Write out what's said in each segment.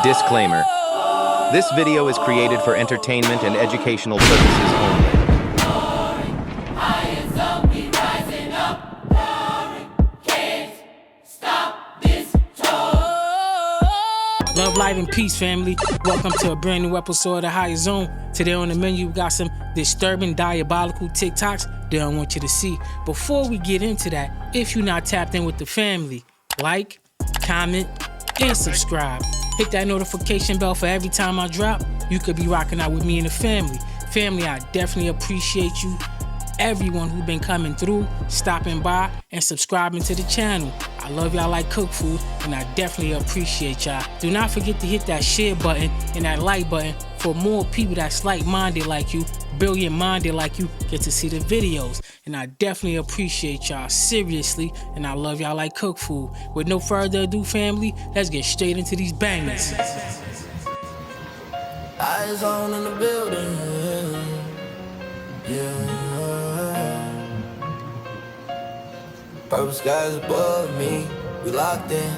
Disclaimer. This video is created for entertainment and educational purposes only. Love, light, and peace, family. Welcome to a brand new episode of the Higher Zone. Today on the menu, we got some disturbing, diabolical TikToks that I want you to see. Before we get into that, if you're not tapped in with the family, like, comment, and subscribe. Hit that notification bell for every time I drop. You could be rocking out with me and the family. Family, I definitely appreciate you. Everyone who's been coming through, stopping by, and subscribing to the channel. I love y'all like cook food, and I definitely appreciate y'all. Do not forget to hit that share button and that like button for more people that's like-minded like you, brilliant-minded like you, get to see the videos. And I definitely appreciate y'all, seriously, and I love y'all like cook food. With no further ado, family, let's get straight into these bangers. Eyes on in the building, yeah. Purple skies above me, we locked in.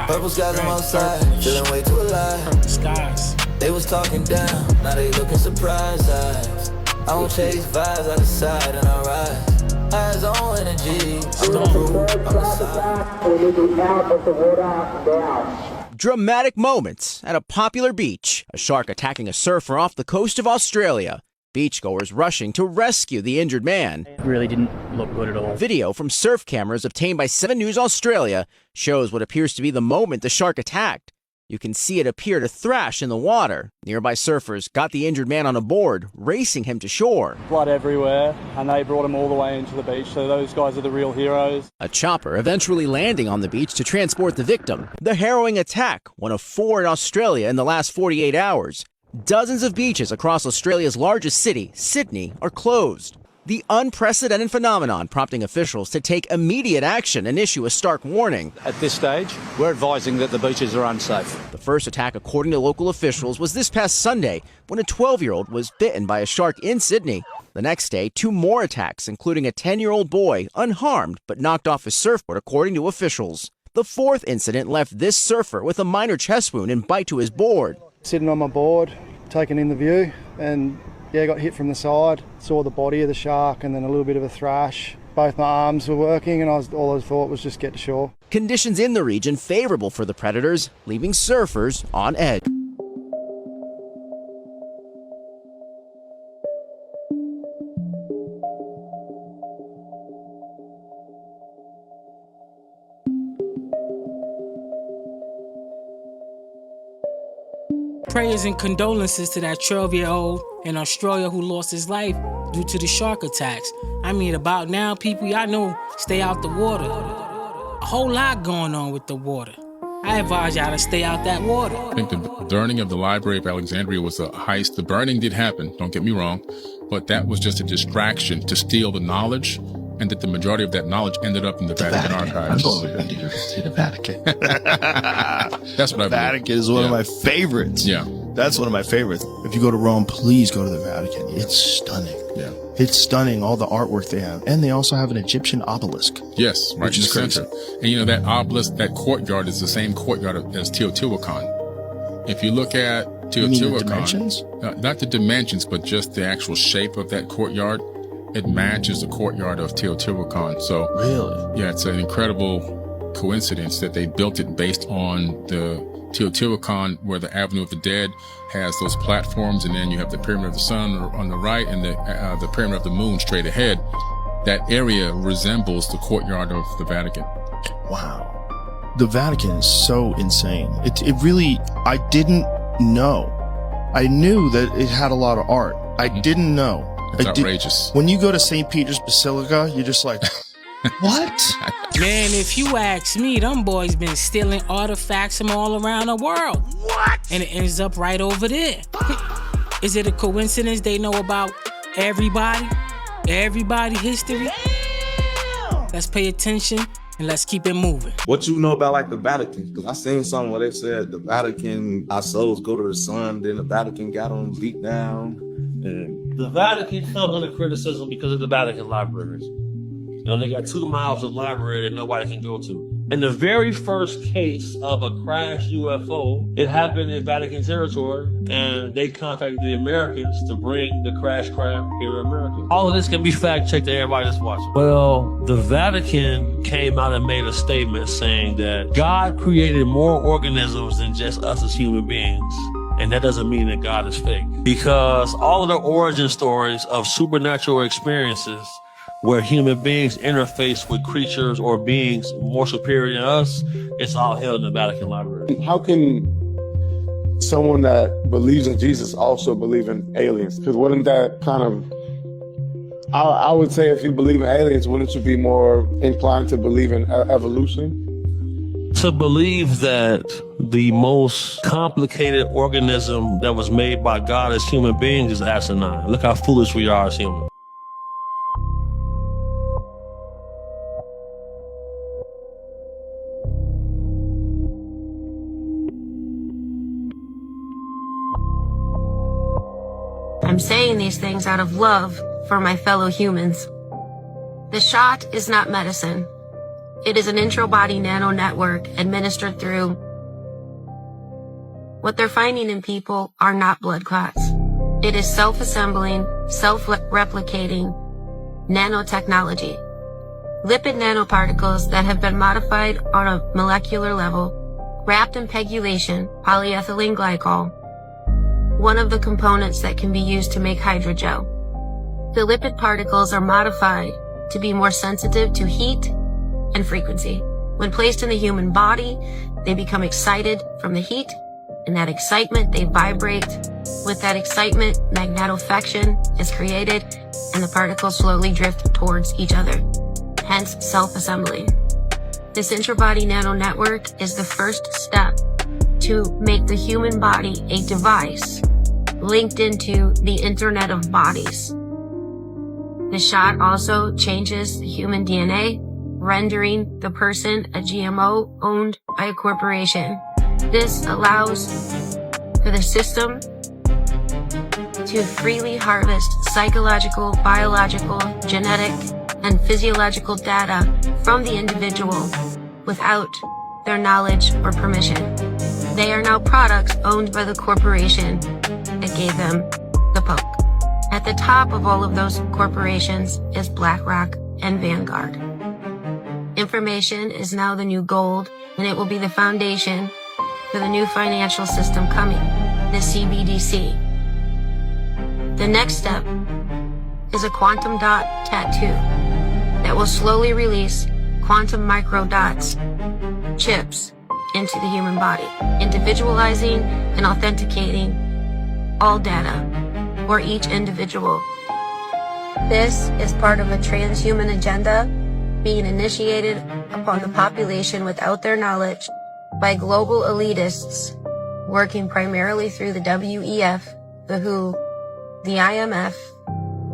Purple skies on my side, feeling way too alive. Purple skies. They was talking down, now they looking surprised eyes. I don't chase vibes, I decide and I rise. Eyes on energy, I'm the proof, I'm the Dramatic moments at a popular beach. A shark attacking a surfer off the coast of Australia. Beachgoers rushing to rescue the injured man. It really didn't look good at all. Video from surf cameras obtained by 7 News Australia shows what appears to be the moment the shark attacked. You can see it appear to thrash in the water. Nearby surfers got the injured man on a board, racing him to shore. Blood everywhere, and they brought him all the way into the beach, so those guys are the real heroes. A chopper eventually landing on the beach to transport the victim. The harrowing attack, one of 4 in Australia in the last 48 hours. Dozens of beaches across Australia's largest city, Sydney, are closed. The unprecedented phenomenon prompting officials to take immediate action and issue a stark warning. At this stage, we're advising that the beaches are unsafe. The first attack, according to local officials, was this past Sunday when a 12-year-old was bitten by a shark in Sydney. The next day, 2 more attacks, including a 10-year-old boy, unharmed but knocked off his surfboard, according to officials. The 4th incident left this surfer with a minor chest wound and bite to his board. Sitting on my board, taking in the view, and got hit from the side. Saw the body of the shark and then a little bit of a thrash. Both my arms were working and all I thought was just get to shore. Conditions in the region favorable for the predators, leaving surfers on edge. Prayers and condolences to that 12-year-old in Australia who lost his life due to the shark attacks. I mean, about now, people, y'all know, stay out the water. A whole lot going on with the water. I advise y'all to stay out that water. I think the burning of the Library of Alexandria was a heist. The burning did happen, don't get me wrong, but that was just a distraction to steal the knowledge, and that the majority of that knowledge ended up in the Vatican archives. I've only been to see the Vatican. That's what I believe. Vatican is one of my favorites. Yeah. That's one of my favorites. If you go to Rome, please go to the Vatican. It's stunning. Yeah. It's stunning, all the artwork they have. And they also have an Egyptian obelisk. Yes, right in the center. And you know, that obelisk, that courtyard is the same courtyard as Teotihuacan. If you look at Teotihuacan, You mean the dimensions? Not the dimensions, but just the actual shape of that courtyard, it matches the courtyard of Teotihuacan. So Really? yeah, it's an incredible coincidence that they built it based on the Teotihuacan, where the Avenue of the Dead has those platforms, and then you have the Pyramid of the Sun on the right and the Pyramid of the Moon straight ahead. That area resembles the courtyard of the Vatican. Wow. The Vatican is so insane. It really, I didn't know. I knew that it had a lot of art. I didn't know. It's outrageous. When you go to St. Peter's Basilica, you're just like, what? Man, if you ask me, them boys been stealing artifacts from all around the world. What? And it ends up right over there. Is it a coincidence they know about everybody history? Let's pay attention and let's keep it moving. What you know about like the Vatican? Because I seen something where they said the Vatican, our souls go to the sun, then the Vatican got them beat down. And the Vatican comes under criticism because of the Vatican libraries. You know, they got 2 miles of library that nobody can go to. And the very first case of a crashed UFO, it happened in Vatican territory, and they contacted the Americans to bring the crash craft here to America. All of this can be fact-checked to everybody that's watching. Well, the Vatican came out and made a statement saying that God created more organisms than just us as human beings. And that doesn't mean that God is fake. Because all of the origin stories of supernatural experiences where human beings interface with creatures or beings more superior than us, it's all held in the Vatican Library. How can someone that believes in Jesus also believe in aliens? Because wouldn't that kind of, I would say if you believe in aliens, wouldn't you be more inclined to believe in evolution? To believe that the most complicated organism that was made by God as human beings is asinine. Look how foolish we are as humans. I'm saying these things out of love for my fellow humans. The shot is not medicine. It is an intro-body nano network administered through. What they're finding in people are not blood clots. It is self-assembling, self-replicating nanotechnology. Lipid nanoparticles that have been modified on a molecular level, wrapped in pegylation, polyethylene glycol, one of the components that can be used to make hydrogel. The lipid particles are modified to be more sensitive to heat and frequency. When placed in the human body, they become excited from the heat. In that excitement, they vibrate. With that excitement, magnetofection is created, and the particles slowly drift towards each other, hence self-assembling. This intrabody nano network is the first step to make the human body a device linked into the Internet of Bodies. The shot also changes the human DNA, rendering the person a GMO owned by a corporation. This allows for the system to freely harvest psychological, biological, genetic, and physiological data from the individual without their knowledge or permission. They are now products owned by the corporation that gave them the poke. At the top of all of those corporations is BlackRock and Vanguard. Information is now the new gold, and it will be the foundation for the new financial system coming, the CBDC. The next step is a quantum dot tattoo that will slowly release quantum microdots, chips, into the human body, individualizing and authenticating all data for each individual. This is part of a transhuman agenda being initiated upon the population without their knowledge by global elitists working primarily through the WEF, the WHO, the IMF,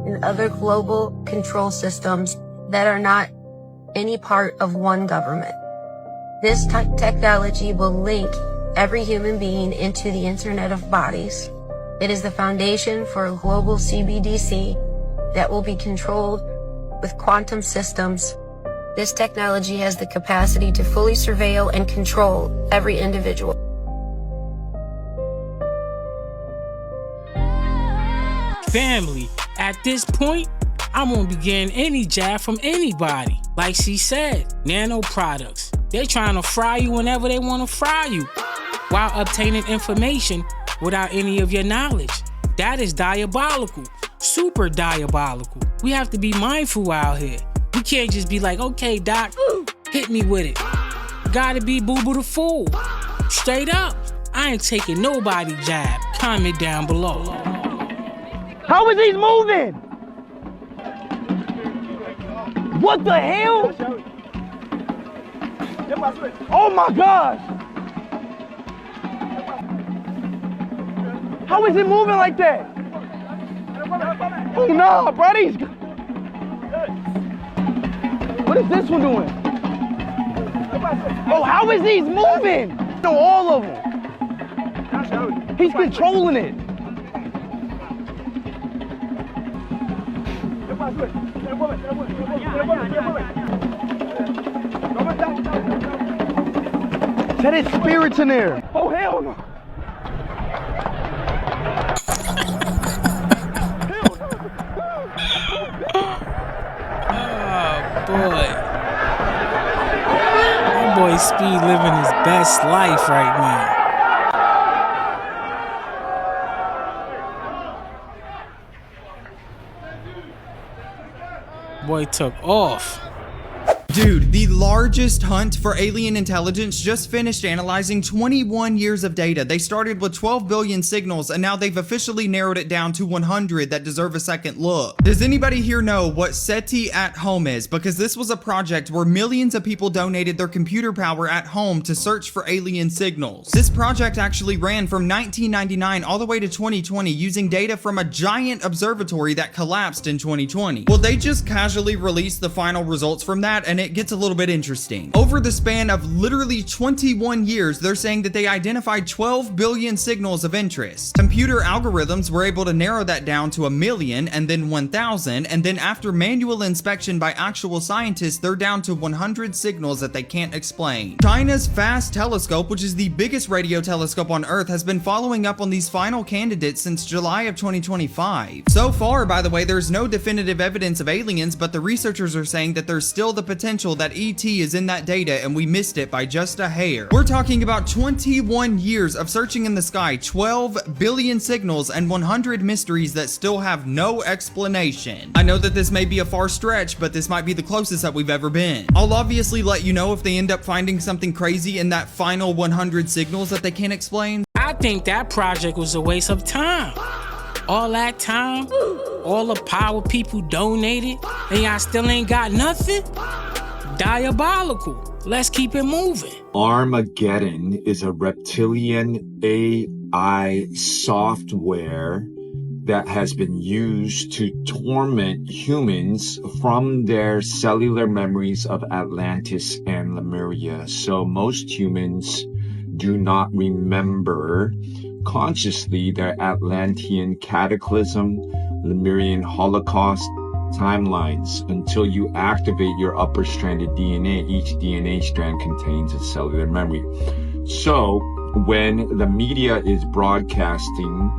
and other global control systems that are not any part of one government. This technology will link every human being into the Internet of Bodies. It is the foundation for a global CBDC that will be controlled with quantum systems. This technology has the capacity to fully surveil and control every individual. Family, at this point, I won't be getting any jab from anybody. Like she said, nano products. They're trying to fry you whenever they want to fry you, while obtaining information without any of your knowledge. That is diabolical, super diabolical. We have to be mindful out here. We can't just be like, okay, doc, hit me with it. Gotta be boo-boo the fool. Straight up, I ain't taking nobody jab. Comment down below. How is he moving? What the hell? Oh my gosh! How is he moving like that? Oh no, buddy! What is this one doing? Oh, how is he moving? No, all of them. He's controlling it. Said it's spirits in there. Oh, hell no. Oh, boy. That boy Speed living his best life right now. Boy took off. Dude, the largest hunt for alien intelligence just finished analyzing 21 years of data. They started with 12 billion signals, and now they've officially narrowed it down to 100 that deserve a second look. Does anybody here know what SETI at Home is? Because this was a project where millions of people donated their computer power at home to search for alien signals. This project actually ran from 1999 all the way to 2020 using data from a giant observatory that collapsed in 2020. Well, they just casually released the final results from that, and it gets a little bit interesting. Over the span of literally 21 years, they're saying that they identified 12 billion signals of interest. Computer algorithms were able to narrow that down to 1 million, and then 1,000, and then after manual inspection by actual scientists, they're down to 100 signals that they can't explain. China's FAST telescope, which is the biggest radio telescope on Earth, has been following up on these final candidates since July of 2025. So far, by the way, there's no definitive evidence of aliens, but the researchers are saying that there's still the potential that ET is in that data and we missed it by just a hair. We're talking about 21 years of searching in the sky, 12 billion signals, and 100 mysteries that still have no explanation. I know that this may be a far stretch, but this might be the closest that we've ever been. I'll obviously let you know if they end up finding something crazy in that final 100 signals that they can't explain. I think that project was a waste of time. All that time, all the power people donated, and y'all still ain't got nothing? Diabolical. Let's keep it moving. Armageddon is a reptilian AI software that has been used to torment humans from their cellular memories of Atlantis and Lemuria. So most humans do not remember consciously their Atlantean cataclysm, Lemurian Holocaust timelines until you activate your upper stranded DNA. Each DNA strand contains a cellular memory. So when the media is broadcasting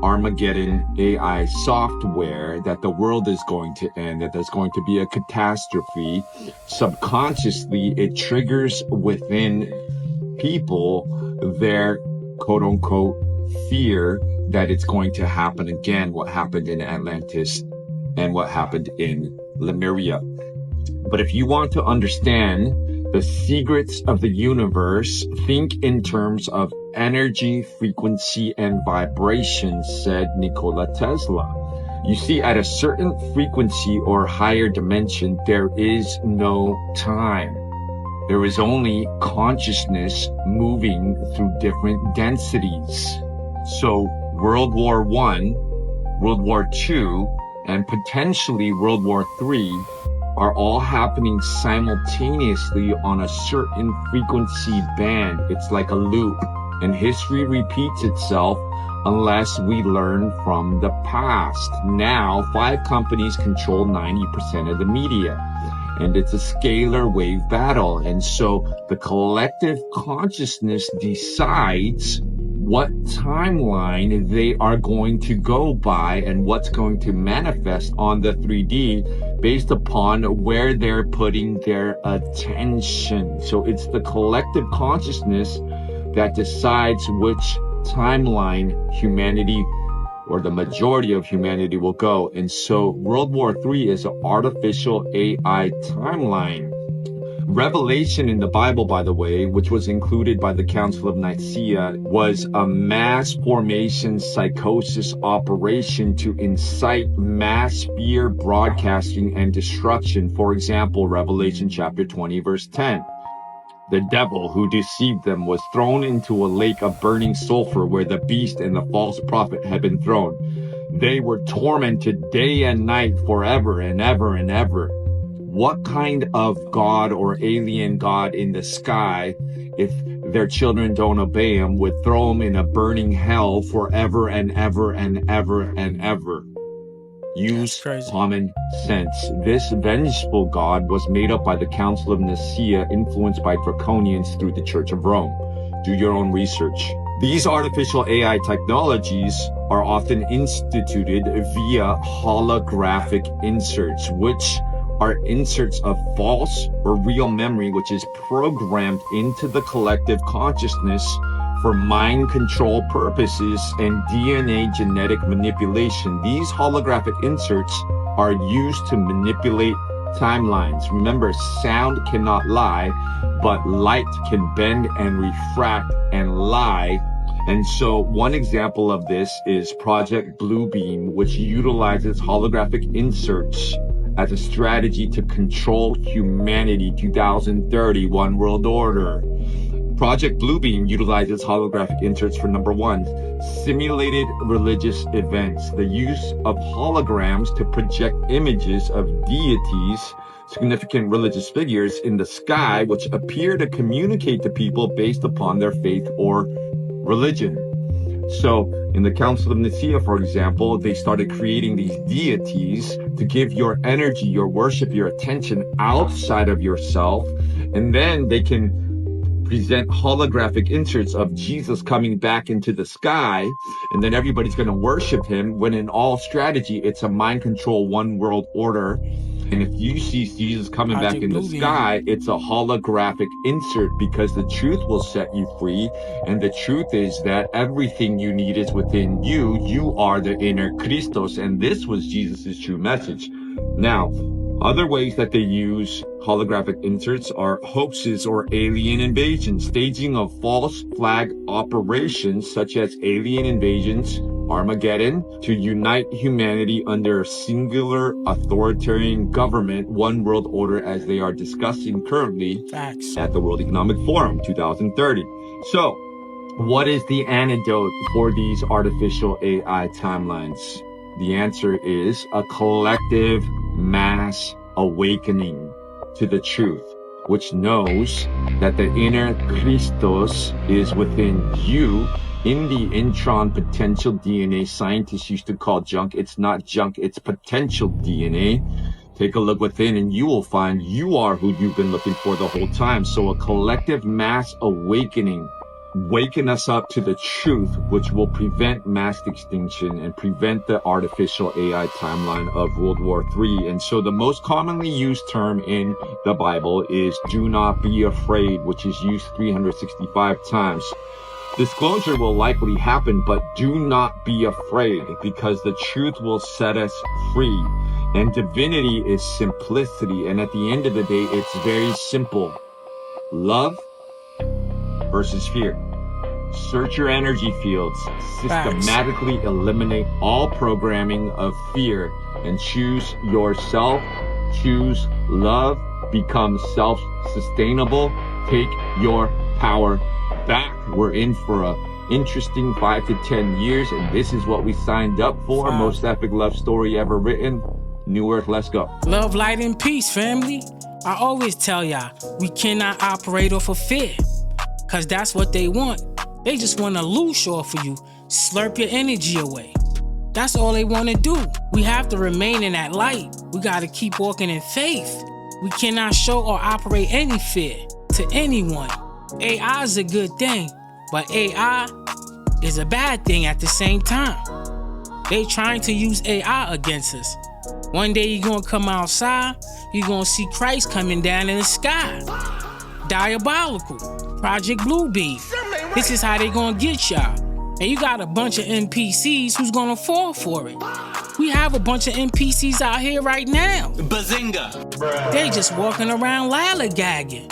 Armageddon AI software that the world is going to end, that there's going to be a catastrophe, subconsciously it triggers within people their quote unquote fear that it's going to happen again, what happened in Atlantis and what happened in Lemuria. But if you want to understand the secrets of the universe, think in terms of energy, frequency, and vibration, said Nikola Tesla. You see, at a certain frequency or higher dimension, there is no time. There is only consciousness moving through different densities. So World War I, World War II, and potentially World War III are all happening simultaneously on a certain frequency band. It's like a loop, and history repeats itself unless we learn from the past. Now, 5 companies control 90% of the media, and it's a scalar wave battle. And so the collective consciousness decides what timeline they are going to go by and what's going to manifest on the 3D based upon where they're putting their attention. So it's the collective consciousness that decides which timeline humanity or the majority of humanity will go. And so World War III is an artificial AI timeline. Revelation in the Bible, by the way, which was included by the Council of Nicaea, was a mass formation psychosis operation to incite mass fear, broadcasting, and destruction. For example, Revelation chapter 20, verse 10. The devil who deceived them was thrown into a lake of burning sulfur where the beast and the false prophet had been thrown. They were tormented day and night forever and ever and ever. What kind of God or alien God in the sky, if their children don't obey him, would throw them in a burning hell forever and ever and ever and ever? Use common sense. This vengeful God was made up by the Council of Nicaea, influenced by Draconians through the Church of Rome. Do your own research. These artificial AI technologies are often instituted via holographic inserts, which are inserts of false or real memory, which is programmed into the collective consciousness for mind control purposes and DNA genetic manipulation. These holographic inserts are used to manipulate timelines. Remember, sound cannot lie, but light can bend and refract and lie. And so one example of this is Project Bluebeam, which utilizes holographic inserts as a strategy to control humanity. 2030, One World Order. Project Bluebeam utilizes holographic inserts for number one, simulated religious events. The use of holograms to project images of deities, significant religious figures in the sky, which appear to communicate to people based upon their faith or religion. So in the Council of Nicaea, for example, they started creating these deities to give your energy, your worship, your attention outside of yourself. And then they can present holographic inserts of Jesus coming back into the sky. And then everybody's going to worship him, when in all strategy, it's a mind control one world order. And if you see Jesus coming back in the sky, it's a holographic insert, because the truth will set you free. And the truth is that everything you need is within you. You are the inner Christos. And this was Jesus's true message. Now, other ways that they use holographic inserts are hoaxes or alien invasions, staging of false flag operations such as alien invasions, Armageddon, to unite humanity under a singular authoritarian government, one world order, as they are discussing currently at the World Economic Forum 2030. So, what is the antidote for these artificial AI timelines? The answer is a collective mass awakening to the truth, which knows that the inner Christos is within you, in the intron potential DNA scientists used to call junk. It's not junk, it's potential DNA. Take a look within and you will find you are who you've been looking for the whole time. So a collective mass awakening, waken us up to the truth, which will prevent mass extinction and prevent the artificial AI timeline of World War III. And so the most commonly used term in the Bible is do not be afraid, which is used 365 times. Disclosure will likely happen, but do not be afraid, because the truth will set us free. And divinity is simplicity. And at the end of the day, it's very simple. Love versus fear. Search your energy fields, systematically eliminate all programming of fear, and choose yourself, choose love, become self-sustainable, take your power back. We're in for a interesting 5 to 10 years, and this is what we signed up for. Most epic love story ever written. New Earth, let's go. Love, light, and peace, family. I always tell y'all, we cannot operate off of fear, because that's what they want. They just want to loosh off of you, slurp your energy away. That's all they want to do. We have to remain in that light. We got to keep walking in faith. We cannot show or operate any fear to anyone. AI is a good thing, but AI is a bad thing at the same time. They trying to use AI against us. One day you're gonna come outside, you're gonna see Christ coming down in the sky. Diabolical, Project Bluebeam. This is how they gonna get y'all. And you got a bunch of NPCs who's gonna fall for it. We have a bunch of NPCs out here right now. Bazinga. They just walking around lollygagging.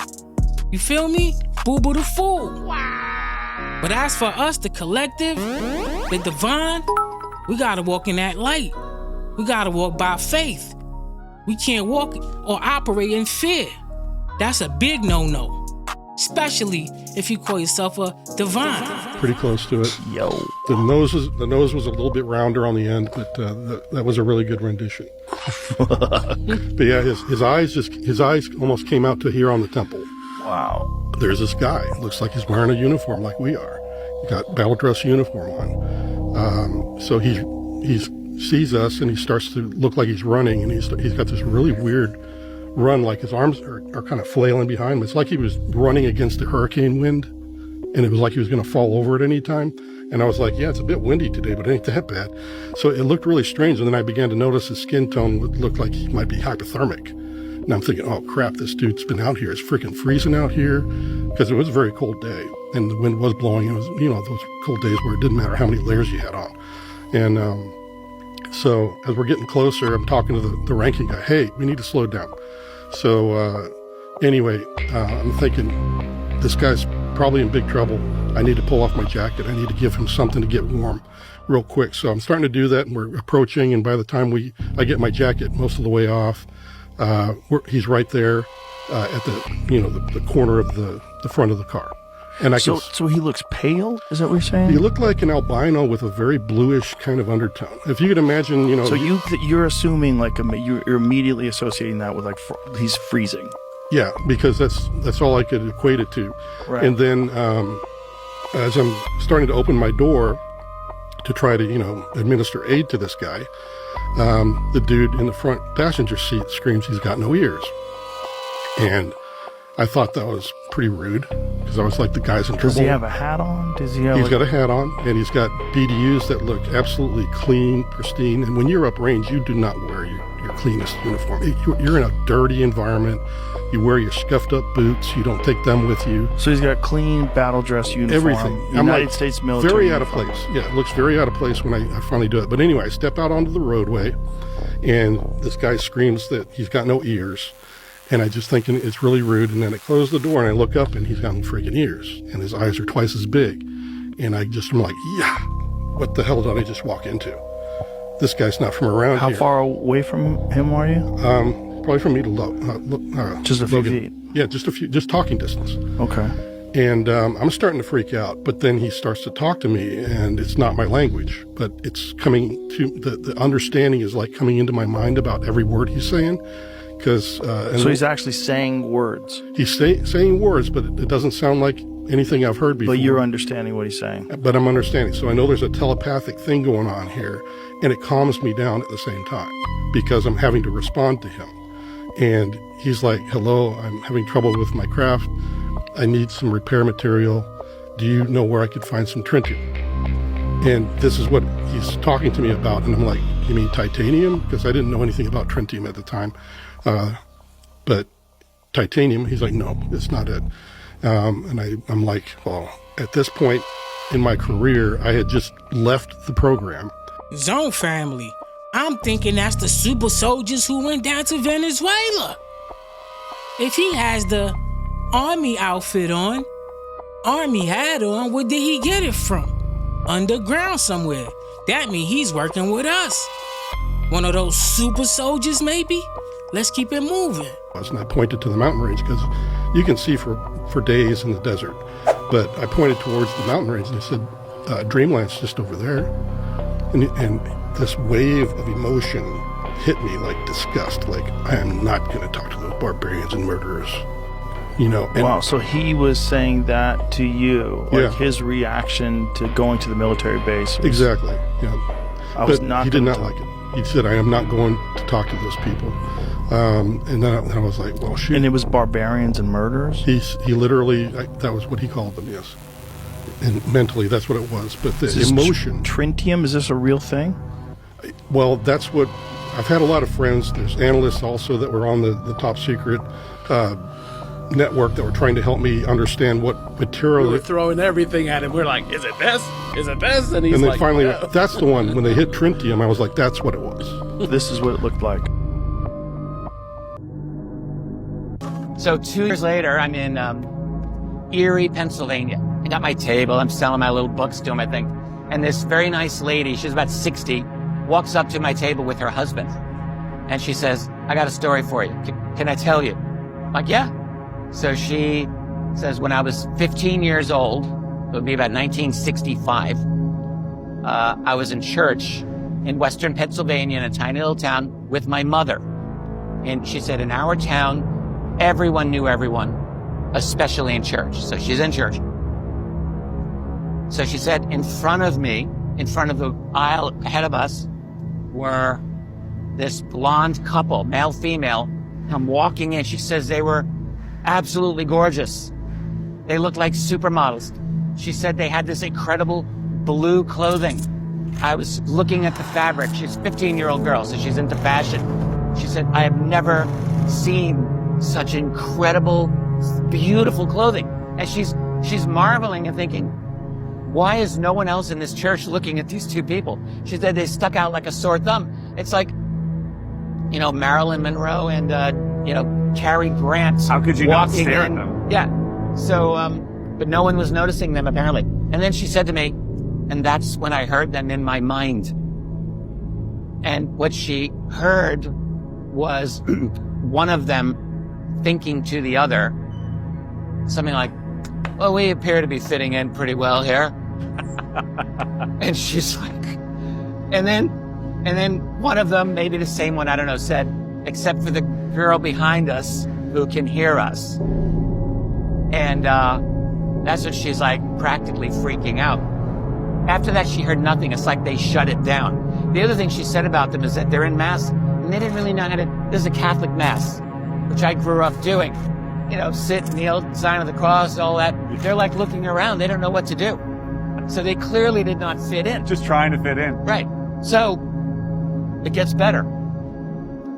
You feel me? Boo-boo the fool. But as for us, the collective, the divine, we gotta walk in that light. We gotta walk by faith. We can't walk or operate in fear. That's a big no-no, especially if you call yourself a divine. Pretty close to it. Yo. The nose was a little bit rounder on the end, but that was a really good rendition. But yeah, his eyes almost came out to here on the temple. Wow. There's this guy. Looks like he's wearing a uniform like we are. He got battle dress uniform on. So he sees us and he starts to look like he's running, and he's got this really weird run, like his arms are kind of flailing behind him. It's like he was running against the hurricane wind, and it was like he was going to fall over at any time. And I was like, yeah, it's a bit windy today, but it ain't that bad. So it looked really strange. And then I began to notice his skin tone looked like he might be hypothermic. And I'm thinking, oh crap, this dude's been out here. It's freaking freezing out here, because it was a very cold day and the wind was blowing. It was, those cold days where it didn't matter how many layers you had on. And so as we're getting closer, I'm talking to the ranking guy. Hey, we need to slow down. So anyway, I'm thinking this guy's probably in big trouble. I need to pull off my jacket. I need to give him something to get warm real quick. So I'm starting to do that, and we're approaching. And by the time I get my jacket most of the way off, he's right there at the corner of the front of the car. And So he looks pale? Is that what you're saying? He looked like an albino with a very bluish kind of undertone. If you could imagine, So you're assuming you're immediately associating that with he's freezing. Yeah, because that's all I could equate it to. Right. And then as I'm starting to open my door to try to administer aid to this guy, the dude in the front passenger seat screams he's got no ears. And I thought that was pretty rude, because I was like, the guy's in trouble. Does he have a hat on? He's got a hat on, and he's got BDUs that look absolutely clean, pristine. And when you're uprange, you do not wear your cleanest uniform. You're in a dirty environment. You wear your scuffed up boots. You don't take them with you. So he's got clean battle dress uniform. Everything. United States military very uniform. out of place. Yeah, it looks very out of place when I finally do it. But anyway, I step out onto the roadway, and this guy screams that he's got no ears. And I just thinking it's really rude. And then I close the door and I look up, and he's got no freaking ears, and his eyes are twice as big. And I'm like, yeah, what the hell did I just walk into? This guy's not from around How here. far away from him are you? Probably from me to just a few Logan. feet. Yeah, just talking distance. Okay. And I'm starting to freak out, but then he starts to talk to me, and it's not my language, but it's coming to, the understanding is like coming into my mind about every word he's saying. So he's actually saying words. He's saying words, but it doesn't sound like anything I've heard before. But you're understanding what he's saying. But I'm understanding. So I know there's a telepathic thing going on here, and it calms me down at the same time, because I'm having to respond to him. And he's like, hello, I'm having trouble with my craft. I need some repair material. Do you know where I could find some tritium? And this is what he's talking to me about. And I'm like, you mean titanium? Because I didn't know anything about tritium at the time. But titanium, he's like, no, it's not it. And I'm like, well, at this point in my career, I had just left the program. Zone family, I'm thinking that's the super soldiers who went down to Venezuela. If he has the army outfit on, army hat on, where did he get it from? Underground somewhere. That means he's working with us. One of those super soldiers, maybe? Let's keep it moving. And I pointed to the mountain range, because you can see for days in the desert. But I pointed towards the mountain range, and I said, Dreamland's just over there. And this wave of emotion hit me like disgust. Like, I am not going to talk to those barbarians and murderers. And wow, so he was saying that to you, like Yeah. his reaction to going to the military base. Exactly. Yeah. He did not like it. He said, I am not going to talk to those people. And then I was like, well, shoot. And it was barbarians and murderers? He literally, that was what he called them, yes. And mentally, that's what it was. But the Is this emotion. Tritium, is this a real thing? Well, that's what, I've had a lot of friends. There's analysts also that were on the top secret network that were trying to help me understand what material. We were throwing everything at him. We're like, is it this? Is it this? And he's and then like, finally, no. that's the one. When they hit tritium, I was like, that's what it was. This is what it looked like. So 2 years later, I'm in Erie, Pennsylvania. I got my table. I'm selling my little books, doing my thing. And this very nice lady, she's about 60, walks up to my table with her husband. And she says, I got a story for you. Can I tell you? I'm like, yeah. So she says, when I was 15 years old, it would be about 1965, I was in church in Western Pennsylvania in a tiny little town with my mother. And she said, in our town, everyone knew everyone, especially in church. So she's in church. So she said, in front of me, in front of the aisle ahead of us, were this blonde couple, male, female, come walking in. She says they were absolutely gorgeous. They looked like supermodels. She said they had this incredible blue clothing. I was looking at the fabric. She's a 15-year-old girl, so she's into fashion. She said, I have never seen such incredible, beautiful clothing. And she's marveling and thinking, why is no one else in this church looking at these two people? She said they stuck out like a sore thumb. It's like, you know, Marilyn Monroe and, you know, Cary Grant. How could you not stare at them? Yeah. So, but no one was noticing them apparently. And then she said to me, and that's when I heard them in my mind. And what she heard was one of them thinking to the other, something like, well, we appear to be fitting in pretty well here. And she's like, and then one of them, maybe the same one, I don't know, said, except for the girl behind us who can hear us. And that's when she's like practically freaking out. After that, she heard nothing. It's like they shut it down. The other thing she said about them is that they're in mass and they didn't really know how to, this is a Catholic mass, which I grew up doing. You know, sit, kneel, sign of the cross, all that. They're like looking around. They don't know what to do. So they clearly did not fit in. Just trying to fit in. Right. So it gets better.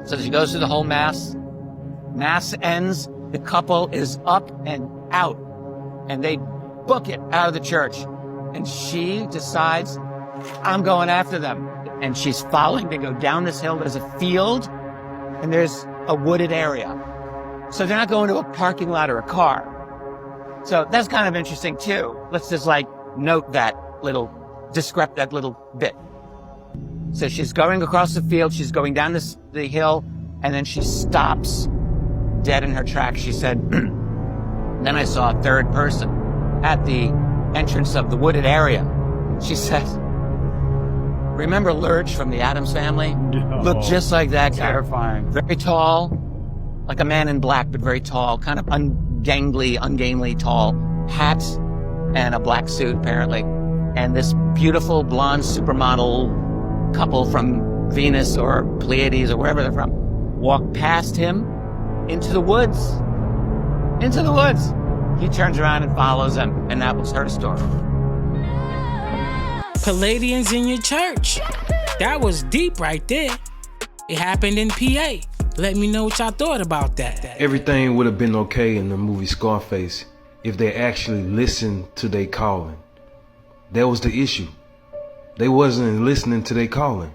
So she goes through the whole mass. Mass ends. The couple is up and out. And they book it out of the church. And she decides, I'm going after them. And she's following. They go down this hill. There's a field and there's a wooded area. So they're not going to a parking lot or a car. So that's kind of interesting too. Let's just like note that little, describe that little bit. So she's going across the field. She's going down the hill and then she stops dead in her tracks. She said, then I saw a third person at the entrance of the wooded area. She said, remember Lurch from the Addams Family? No. Looked just like that guy. Terrifying. Very tall, like a man in black, but very tall, kind of ungainly tall, hat and a black suit apparently. And this beautiful blonde supermodel couple from Venus or Pleiades or wherever they're from walked past him into the woods. Into the woods. He turns around and follows them, and that was her story. Palladians in your church. That was deep right there. It happened in PA. Let me know what y'all thought about that. Everything would have been okay in the movie Scarface if they actually listened to their calling. That was the issue. They wasn't listening to their calling.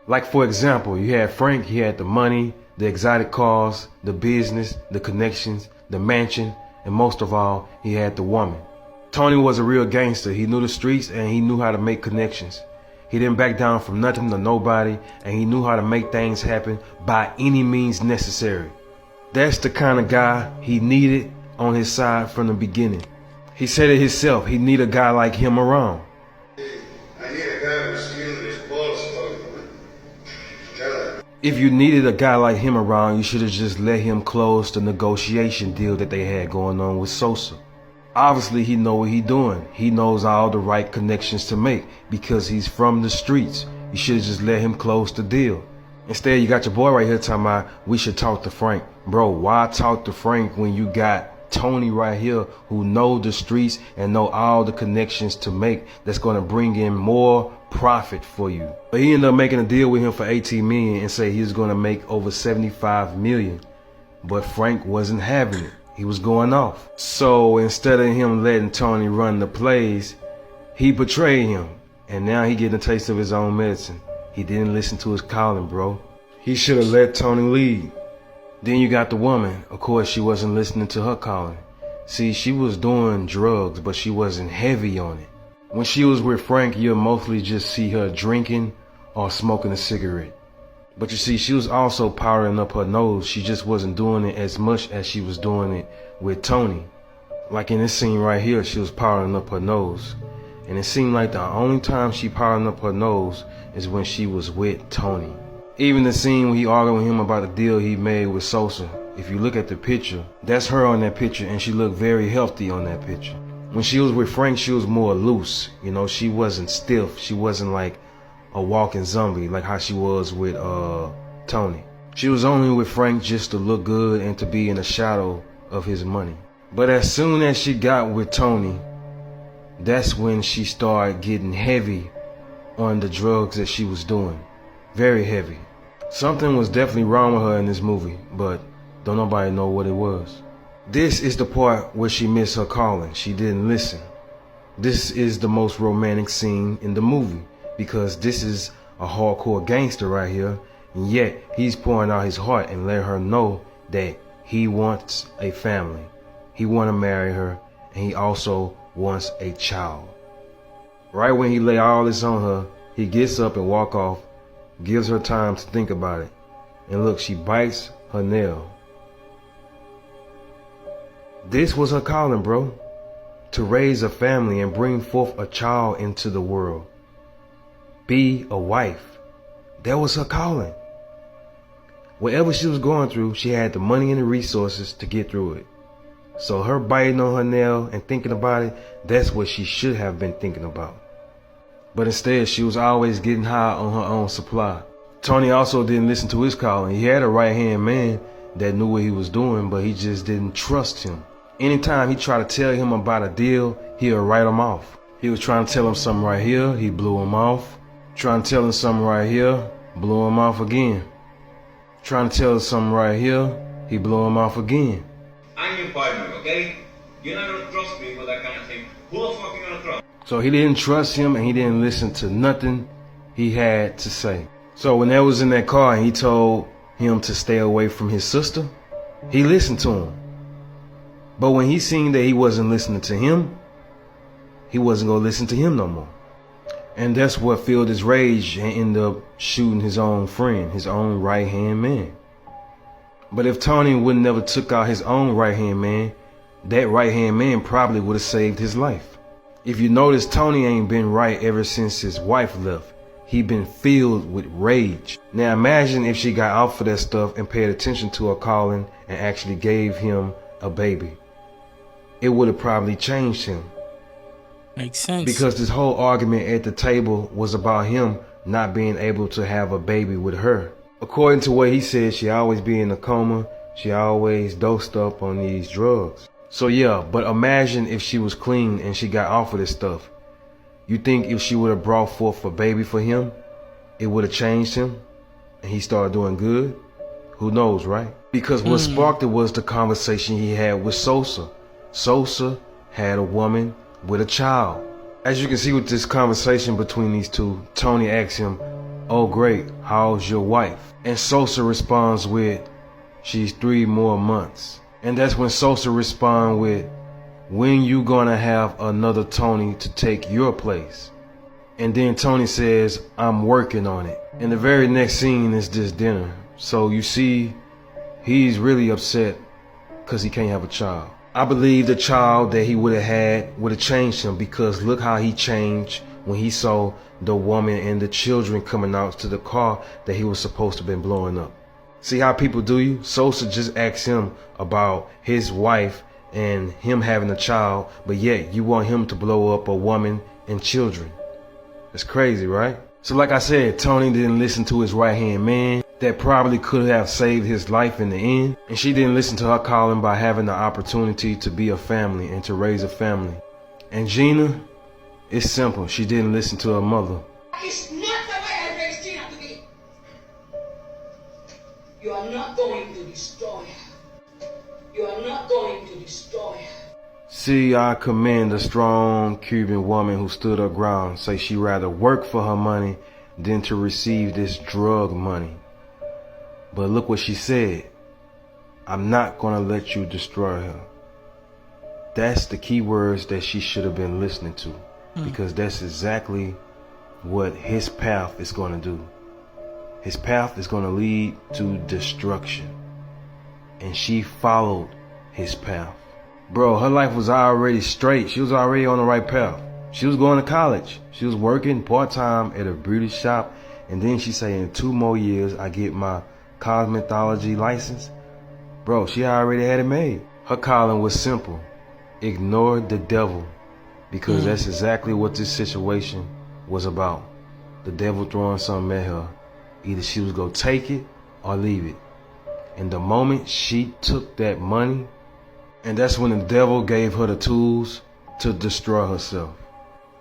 Like for example, you had Frank, he had the money, the exotic cars, the business, the connections, the mansion, and most of all, he had the woman. Tony was a real gangster. He knew the streets and he knew how to make connections. He didn't back down from nothing to nobody, and he knew how to make things happen by any means necessary. That's the kind of guy he needed on his side from the beginning. He said it himself, he need a guy like him around. If you needed a guy like him around, you should have just let him close the negotiation deal that they had going on with Sosa. Obviously, he know what he doing. He knows all the right connections to make because he's from the streets. You should have just let him close the deal. Instead, you got your boy right here talking about we should talk to Frank. Bro, why talk to Frank when you got Tony right here who know the streets and know all the connections to make that's going to bring in more profit for you? But he ended up making a deal with him for 18 million and say he was going to make over 75 million. But Frank wasn't having it. He was going off. So instead of him letting Tony run the plays, he betrayed him. And now he getting a taste of his own medicine. He didn't listen to his calling, bro. He should have let Tony lead. Then you got the woman. Of course, she wasn't listening to her calling. See, she was doing drugs, but she wasn't heavy on it. When she was with Frank, you'll mostly just see her drinking or smoking a cigarette. But you see, she was also powdering up her nose. She just wasn't doing it as much as she was doing it with Tony. Like in this scene right here, she was powdering up her nose. And it seemed like the only time she powdered up her nose is when she was with Tony. Even the scene when he argued with him about the deal he made with Sosa. If you look at the picture, that's her on that picture, and she looked very healthy on that picture. When she was with Frank, she was more loose. You know, she wasn't stiff. She wasn't like a walking zombie like how she was with Tony. She was only with Frank just to look good and to be in the shadow of his money. But as soon as she got with Tony, that's when she started getting heavy on the drugs that she was doing. Very heavy. Something was definitely wrong with her in this movie, but don't nobody know what it was. This is the part where she missed her calling. She didn't listen. This is the most romantic scene in the movie because this is a hardcore gangster right here, and yet he's pouring out his heart and letting her know that he wants a family. He want to marry her, and he also wants a child. Right when he lay all this on her, he gets up and walk off, gives her time to think about it. And look, she bites her nail. This was her calling, bro. To raise a family and bring forth a child into the world. Be a wife. That was her calling. Whatever she was going through, she had the money and the resources to get through it. So her biting on her nail and thinking about it, that's what she should have been thinking about. But instead, she was always getting high on her own supply. Tony also didn't listen to his calling. He had a right-hand man that knew what he was doing, but he just didn't trust him. Anytime he tried to tell him about a deal, he'll write him off. He was trying to tell him something right here, he blew him off. Trying to tell him something right here, blew him off again. Trying to tell him something right here, he blew him off again. I'm your partner, okay? You're not gonna trust me for that kind of thing. Who the fuck are you gonna trust? So he didn't trust him and he didn't listen to nothing he had to say. So when they was in that car and he told him to stay away from his sister, he listened to him. But when he seen that he wasn't listening to him, he wasn't gonna listen to him no more. And that's what fueled his rage and ended up shooting his own friend, his own right-hand man. But if Tony would never took out his own right-hand man, that right-hand man probably would have saved his life. If you notice, Tony ain't been right ever since his wife left. He been filled with rage. Now imagine if she got off of that stuff and paid attention to her calling and actually gave him a baby. It would have probably changed him. Makes sense. Because this whole argument at the table was about him not being able to have a baby with her. According to what he said, she always be in a coma. She always dosed up on these drugs. So yeah, but imagine if she was clean and she got off of this stuff. You think if she would have brought forth a baby for him, it would have changed him and he started doing good? Who knows, right? Because what sparked it was the conversation he had with Sosa. Sosa had a woman with a child. As you can see with this conversation between these two, Tony asks him, "Oh great, how's your wife?" And Sosa responds with, "She's 3 more months." And that's when Sosa responds with, "When you gonna have another Tony to take your place?" And then Tony says, "I'm working on it." And the very next scene is this dinner. So you see, he's really upset because he can't have a child. I believe the child that he would have had would have changed him, because look how he changed when he saw the woman and the children coming out to the car that he was supposed to have been blowing up. See how people do you? Sosa just asked him about his wife and him having a child, but yet you want him to blow up a woman and children. It's crazy, right? So like I said, Tony didn't listen to his right-hand man. That probably could have saved his life in the end. And she didn't listen to her calling by having the opportunity to be a family and to raise a family. And Gina, it's simple. She didn't listen to her mother. It's not the way I raised Gina to be. You are not going to destroy her. You are not going to destroy her. See, I commend a strong Cuban woman who stood her ground, say she rather work for her money than to receive this drug money. But look what she said. "I'm not gonna let you destroy her." That's the key words that she should have been listening to, because that's exactly what his path is gonna do. His path is gonna lead to destruction. And she followed his path. Bro, her life was already straight. She was already on the right path. She was going to college. She was working part-time at a beauty shop. And then she said, in 2 more years, I get my cosmetology license. Bro, she already had it made. Her calling was simple. Ignore the devil. Because that's exactly what this situation was about. The devil throwing something at her. Either she was going to take it or leave it. And the moment she took that money, and that's when the devil gave her the tools to destroy herself.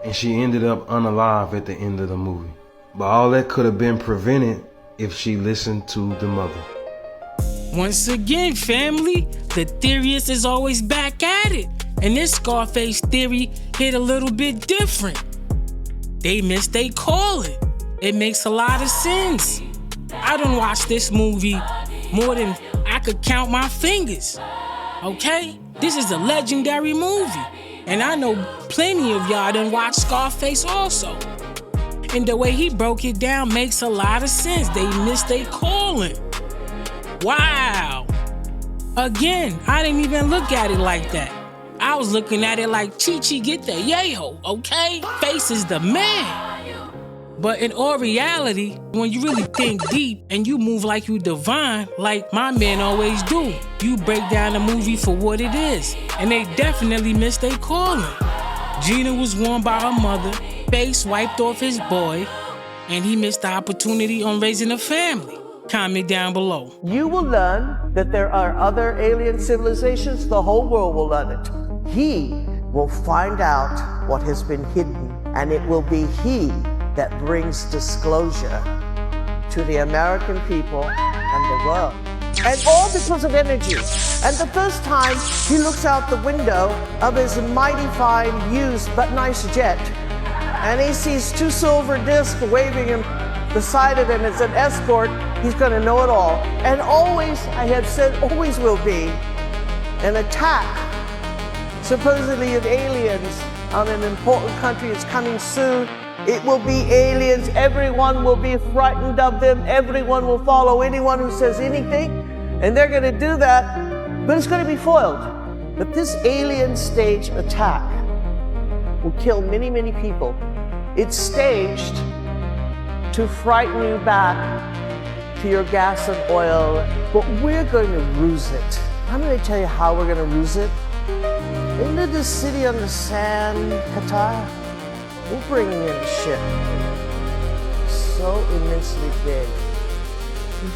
and she ended up unalive at the end of the movie. But all that could have been prevented if she listened to the mother. Once again, family, the theorist is always back at it. And this Scarface theory hit a little bit different. They missed they calling. It makes a lot of sense. I done watched this movie more than I could count my fingers. Okay? This is a legendary movie. And I know plenty of y'all done watched Scarface also. And the way he broke it down makes a lot of sense. They missed they calling. Wow. Again, I didn't even look at it like that. I was looking at it like, Chi-Chi, get the yayo, okay? Face is the man. But in all reality, when you really think deep and you move like you divine, like my men always do, you break down the movie for what it is. And they definitely missed their calling. Gina was warned by her mother, Face wiped off his boy, and he missed the opportunity on raising a family. Comment down below. You will learn that there are other alien civilizations. The whole world will learn it. He will find out what has been hidden, and it will be he that brings disclosure to the American people and the world. And all because of energy. And the first time he looks out the window of his mighty fine, used but nice jet, and he sees two silver discs waving him beside it, and it's an escort, he's going to know it all. And always, I have said, always will be an attack, supposedly of aliens on an important country. It's coming soon. It will be aliens. Everyone will be frightened of them. Everyone will follow anyone who says anything. And they're going to do that, but it's going to be foiled. But this alien stage attack will kill many, many people. It's staged to frighten you back to your gas and oil, but we're going to ruse it. I'm going to tell you how we're going to ruse it. Into this city on the sand, Qatar, we're bringing in a ship so immensely big.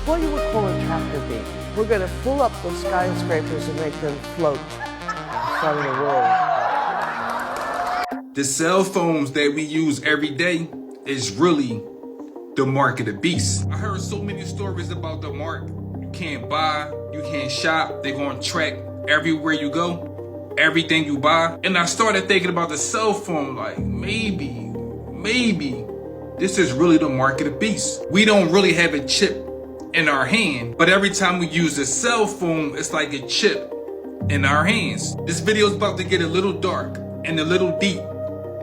What you would call a tractor beam. We're going to pull up those skyscrapers and make them float in front of the world. The cell phones that we use every day is really the mark of the beast. I heard so many stories about the mark. You can't buy, you can't shop. They're going to track everywhere you go, everything you buy. And I started thinking about the cell phone, like maybe this is really the mark of the beast. We don't really have a chip in our hand, but every time we use a cell phone, it's like a chip in our hands. This video is about to get a little dark and a little deep.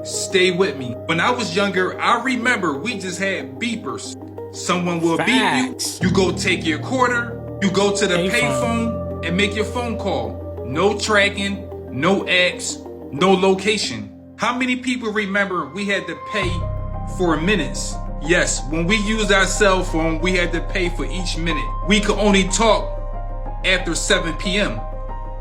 Stay with me. When I was younger, I remember we just had beepers. Someone will beep you, you go take your quarter, you go to the payphone and make your phone call. No tracking, no apps, no location. How many people remember we had to pay for minutes? Yes, when we used our cell phone, we had to pay for each minute. We could only talk after 7 p.m.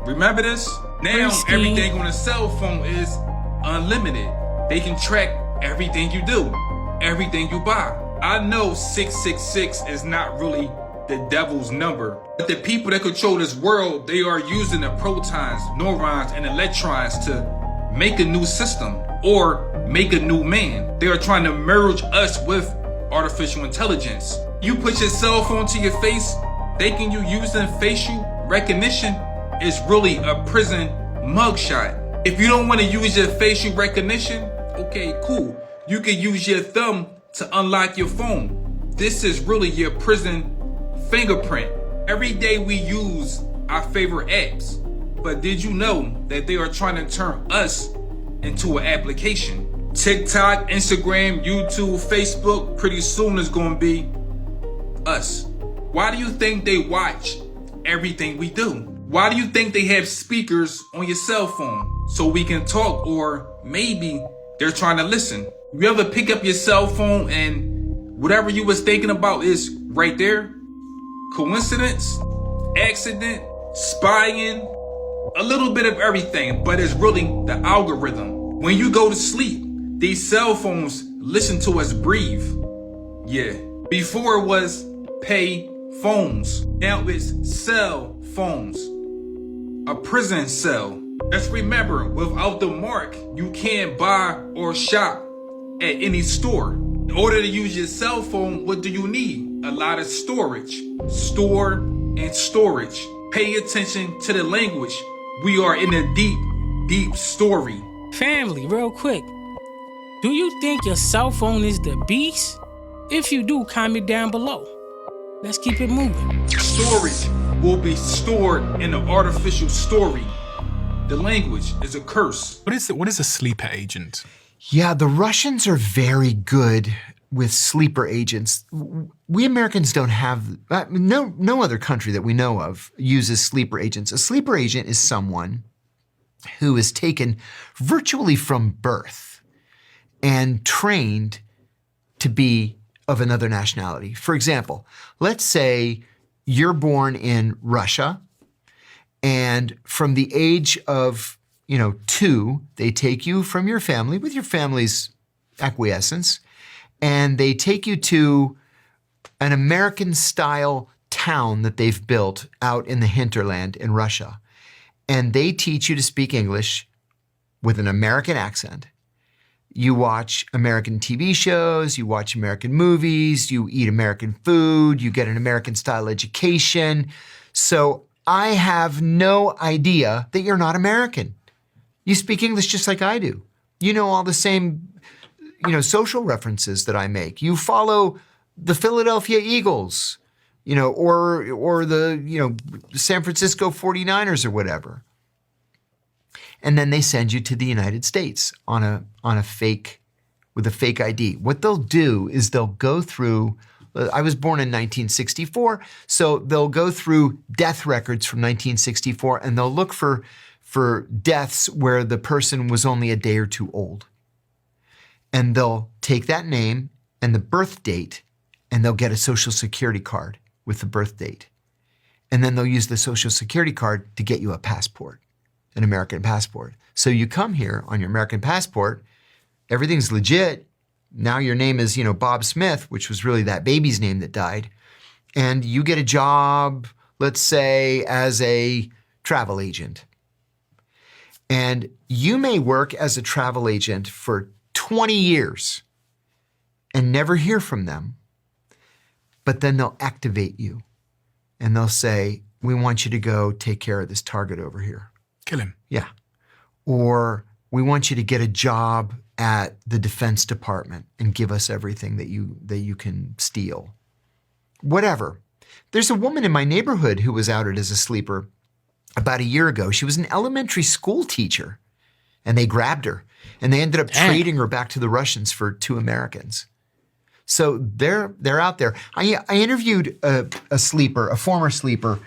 Remember this? Now everything on a cell phone is unlimited. They can track everything you do, everything you buy. I know 666 is not really the devil's number, but the people that control this world, they are using the protons, neurons, and electrons to make a new system or make a new man. They are trying to merge us with artificial intelligence. You put your cell phone to your face, thinking you using facial recognition is really a prison mugshot. If you don't want to use your facial recognition, okay, cool. You can use your thumb to unlock your phone. This is really your prison fingerprint. Every day we use our favorite apps, but did you know that they are trying to turn us into an application? TikTok, Instagram, YouTube, Facebook, pretty soon is going to be us. Why do you think they watch everything we do? Why do you think they have speakers on your cell phone? So we can talk, or maybe they're trying to listen. You ever pick up your cell phone and whatever you was thinking about is right there? Coincidence? Accident? Spying? A little bit of everything, but it's really the algorithm. When you go to sleep, these cell phones listen to us breathe. Yeah. Before it was pay phones. Now it's cell phones. A prison cell. Let's remember, without the mark, you can't buy or shop at any store. In order to use your cell phone, what do you need? A lot of storage. Store and storage. Pay attention to the language. We are in a deep, deep story. Family, real quick. Do you think your cell phone is the beast? If you do, comment down below. Let's keep it moving. Storage will be stored in an artificial story. The language is a curse. What is a sleeper agent? Yeah, the Russians are very good with sleeper agents. We Americans don't have, no other country that we know of uses sleeper agents. A sleeper agent is someone who is taken virtually from birth and trained to be of another nationality. For example, let's say you're born in Russia, and from the age of 2, they take you from your family with your family's acquiescence, and they take you to an American-style town that they've built out in the hinterland in Russia. And they teach you to speak English with an American accent. You watch American TV shows, you watch American movies, you eat American food, you get an American-style education. So I have no idea that you're not American. You speak English just like I do. You know all the same, social references that I make. You follow the Philadelphia Eagles, or the, San Francisco 49ers or whatever. And then they send you to the United States with a fake ID. What they'll do is they'll go through, I was born in 1964, so they'll go through death records from 1964 and they'll look for deaths where the person was only a day or two old. And they'll take that name and the birth date and they'll get a social security card with the birth date. And then they'll use the social security card to get you a passport, an American passport. So you come here on your American passport, everything's legit. Now your name is, Bob Smith, which was really that baby's name that died. And you get a job, let's say, as a travel agent. And you may work as a travel agent for 20 years and never hear from them. But then they'll activate you and they'll say, we want you to go take care of this target over here. Kill him. Yeah. Or we want you to get a job at the Defense Department and give us everything that you can steal. Whatever. There's a woman in my neighborhood who was outed as a sleeper about a year ago. She was an elementary school teacher and they grabbed her and they ended up trading her back to the Russians for 2 Americans. So they're out there. I interviewed a sleeper, a former sleeper,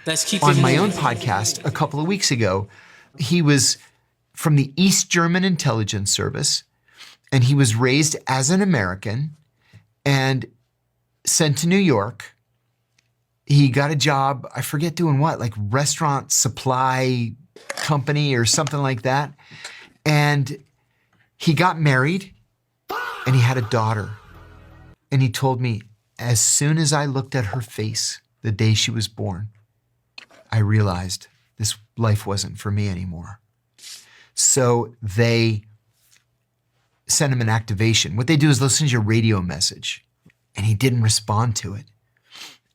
on my own podcast a couple of weeks ago. He was from the East German Intelligence Service, and he was raised as an American and sent to New York. He got a job, I forget doing what, like restaurant supply company or something like that. And he got married and he had a daughter. And he told me, as soon as I looked at her face the day she was born, I realized this life wasn't for me anymore. So they sent him an activation. What they do is they'll send you a radio message. And he didn't respond to it.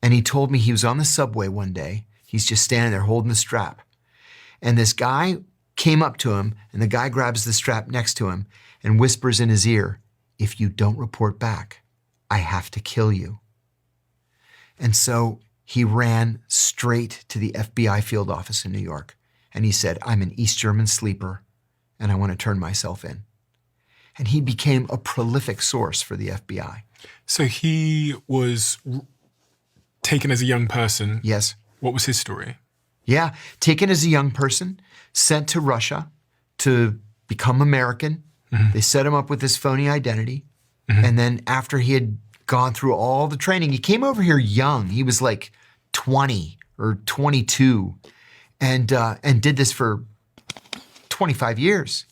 And he told me he was on the subway one day. He's just standing there holding the strap. And this guy came up to him, and the guy grabs the strap next to him and whispers in his ear, if you don't report back, I have to kill you. And so he ran straight to the FBI field office in New York. And he said, I'm an East German sleeper, and I want to turn myself in. And he became a prolific source for the FBI. So he was taken as a young person. Yes. What was his story? Yeah, taken as a young person, sent to Russia to become American. Mm-hmm. They set him up with this phony identity. Mm-hmm. And then after he had gone through all the training, he came over here young. He was like 20 or 22 and did this for 25 years.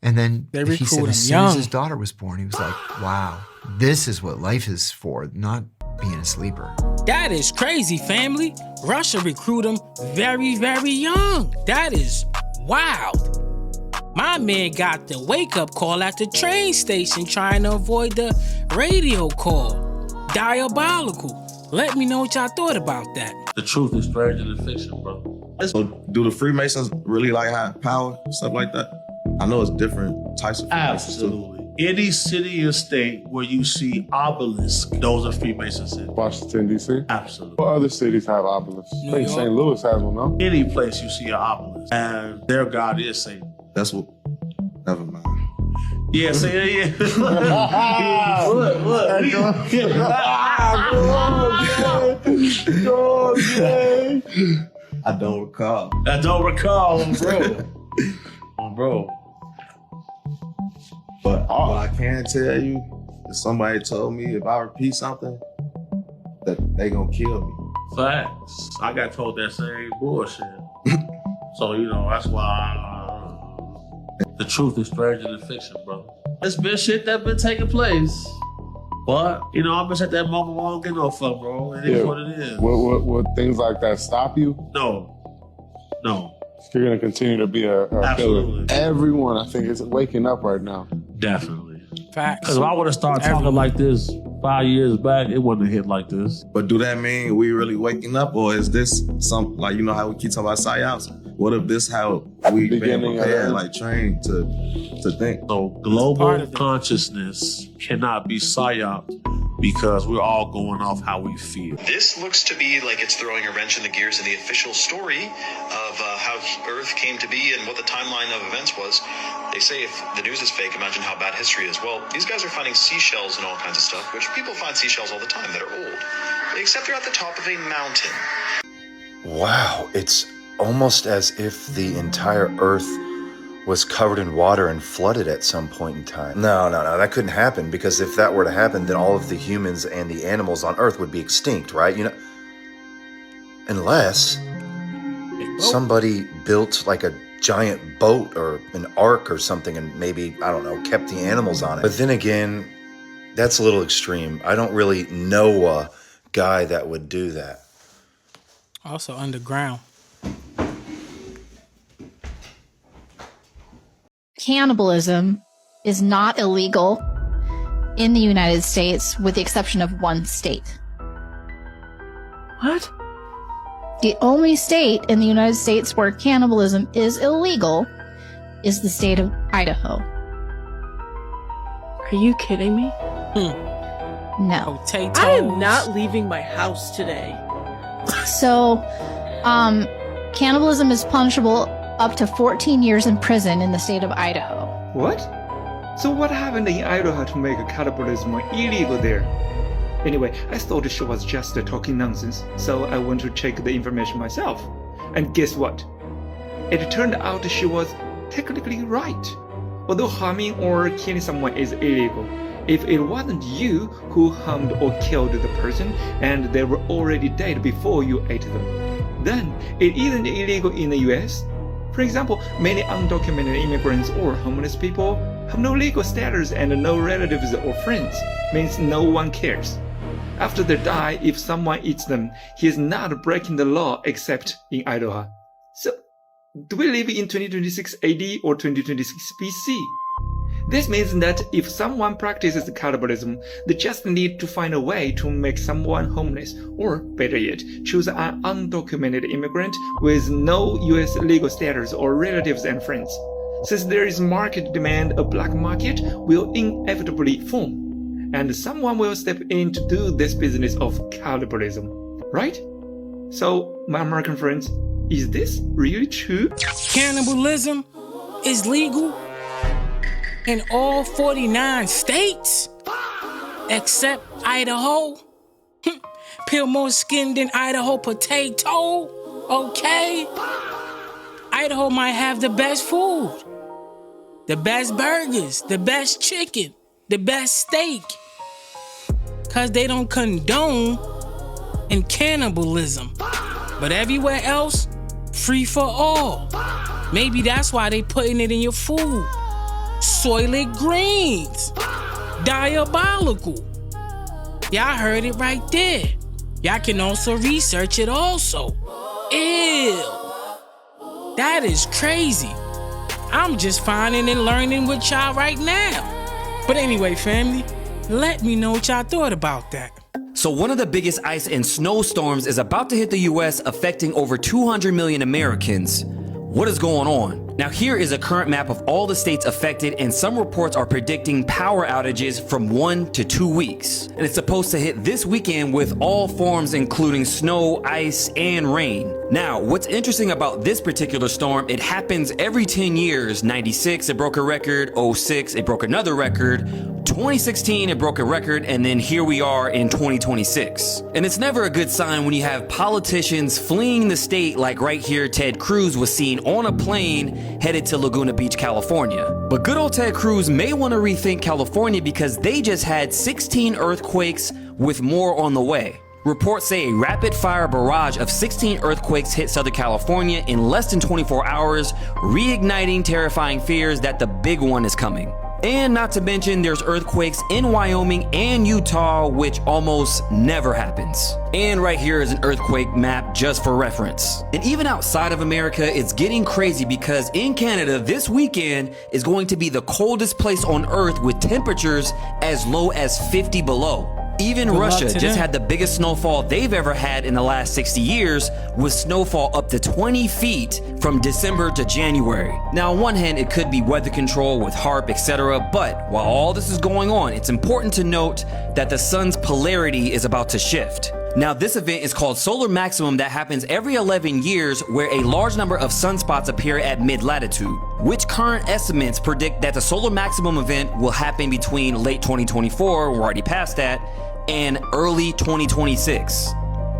And then he said as soon as his daughter was born, he was like, wow, this is what life is for, not being a sleeper. That is crazy, family. Russia recruited him very, very young. That is wild. My man got the wake-up call at the train station trying to avoid the radio call. Diabolical. Let me know what y'all thought about that. The truth is stranger than fiction, bro. So do the Freemasons really like have power, stuff like that? I know it's different types of Freemasons too. Absolutely. Any city or state where you see obelisks, those are Freemasons in. Washington, D.C.? Absolutely. What other cities have obelisks? I think St. Louis has one, no? Any place you see an obelisk, and their god is Satan. That's what. Never mind. Yeah, say yeah. I don't recall. I don't recall, bro. Bro. But all I can tell you is somebody told me if I repeat something, that they gonna kill me. Facts. I got told that same bullshit. So, that's why the truth is stranger than fiction, bro. It's been shit that been taking place. But, I'm just at that moment where I don't get no fuck, bro. It is what it is. Would things like that stop you? No. You're going to continue to be a killer. Everyone, I think, is waking up right now. Definitely. Facts. Because if I would have started talking like this 5 years back, it wouldn't have hit like this. But do that mean we really waking up, or is this some, like, how we keep talking about psyops? What if this how we been prepared, like trained to think? So global consciousness cannot be psyoped because we're all going off how we feel. This looks to be like it's throwing a wrench in the gears in the official story of how Earth came to be and what the timeline of events was. They say if the news is fake, imagine how bad history is. Well, these guys are finding seashells and all kinds of stuff, which people find seashells all the time that are old. Except they're at the top of a mountain. Wow, it's almost as if the entire Earth was covered in water and flooded at some point in time. No, that couldn't happen, because if that were to happen, then all of the humans and the animals on Earth would be extinct, right? Unless somebody built like a giant boat or an ark or something and maybe, I don't know, kept the animals on it. But then again, that's a little extreme. I don't really know a guy that would do that. Also underground. Cannibalism is not illegal in the United States, with the exception of one state. What? The only state in the United States where cannibalism is illegal is the state of Idaho. Are you kidding me? No. I am not leaving my house today. So, cannibalism is punishable up to 14 years in prison in the state of Idaho. What? So what happened in Idaho to make cannibalism illegal there? Anyway, I thought she was just talking nonsense, so I went to check the information myself. And guess what? It turned out she was technically right. Although harming or killing someone is illegal, if it wasn't you who harmed or killed the person and they were already dead before you ate them, then it isn't illegal in the US. For example, many undocumented immigrants or homeless people have no legal status and no relatives or friends, means no one cares. After they die, if someone eats them, he is not breaking the law except in Idaho. So, do we live in 2026 AD or 2026 BC? This means that if someone practices cannibalism, they just need to find a way to make someone homeless, or better yet, choose an undocumented immigrant with no US legal status or relatives and friends. Since there is market demand, a black market will inevitably form, and someone will step in to do this business of cannibalism, right? So, my American friends, is this really true? Cannibalism is legal in all 49 states, except Idaho. Peel more skin than Idaho potato, okay? Idaho might have the best food, the best burgers, the best chicken, the best steak, because they don't condone in cannibalism. But everywhere else, free for all. Maybe that's why they putting it in your food. Soylent greens. Diabolical. Y'all heard it right there. Y'all can also research it also. Ew. That is crazy. I'm just finding and learning with y'all right now. But anyway, family, let me know what y'all thought about that. So one of the biggest ice and snowstorms is about to hit the US, affecting over 200 million Americans. What is going on? Now here is a current map of all the states affected, and some reports are predicting power outages from 1 to 2 weeks. And it's supposed to hit this weekend with all forms including snow, ice, and rain. Now, what's interesting about this particular storm, it happens every 10 years. 96, it broke a record. 06, it broke another record. 2016, it broke a record, and then here we are in 2026. And it's never a good sign when you have politicians fleeing the state, like right here, Ted Cruz was seen on a plane headed to Laguna Beach, California. But good old Ted Cruz may want to rethink California because they just had 16 earthquakes with more on the way. Reports say a rapid-fire barrage of 16 earthquakes hit Southern California in less than 24 hours, reigniting terrifying fears that the big one is coming. And not to mention, there's earthquakes in Wyoming and Utah, which almost never happens. And right here is an earthquake map just for reference. And even outside of America, it's getting crazy because in Canada, this weekend is going to be the coldest place on Earth with temperatures as low as 50 below. Even Russia just had the biggest snowfall they've ever had in the last 60 years, with snowfall up to 20 feet from December to January. Now, on one hand, it could be weather control with HARP, etc., but while all this is going on, it's important to note that the sun's polarity is about to shift. Now, this event is called solar maximum, that happens every 11 years, where a large number of sunspots appear at mid-latitude, which current estimates predict that the solar maximum event will happen between late 2024, we're already past that, and early 2026.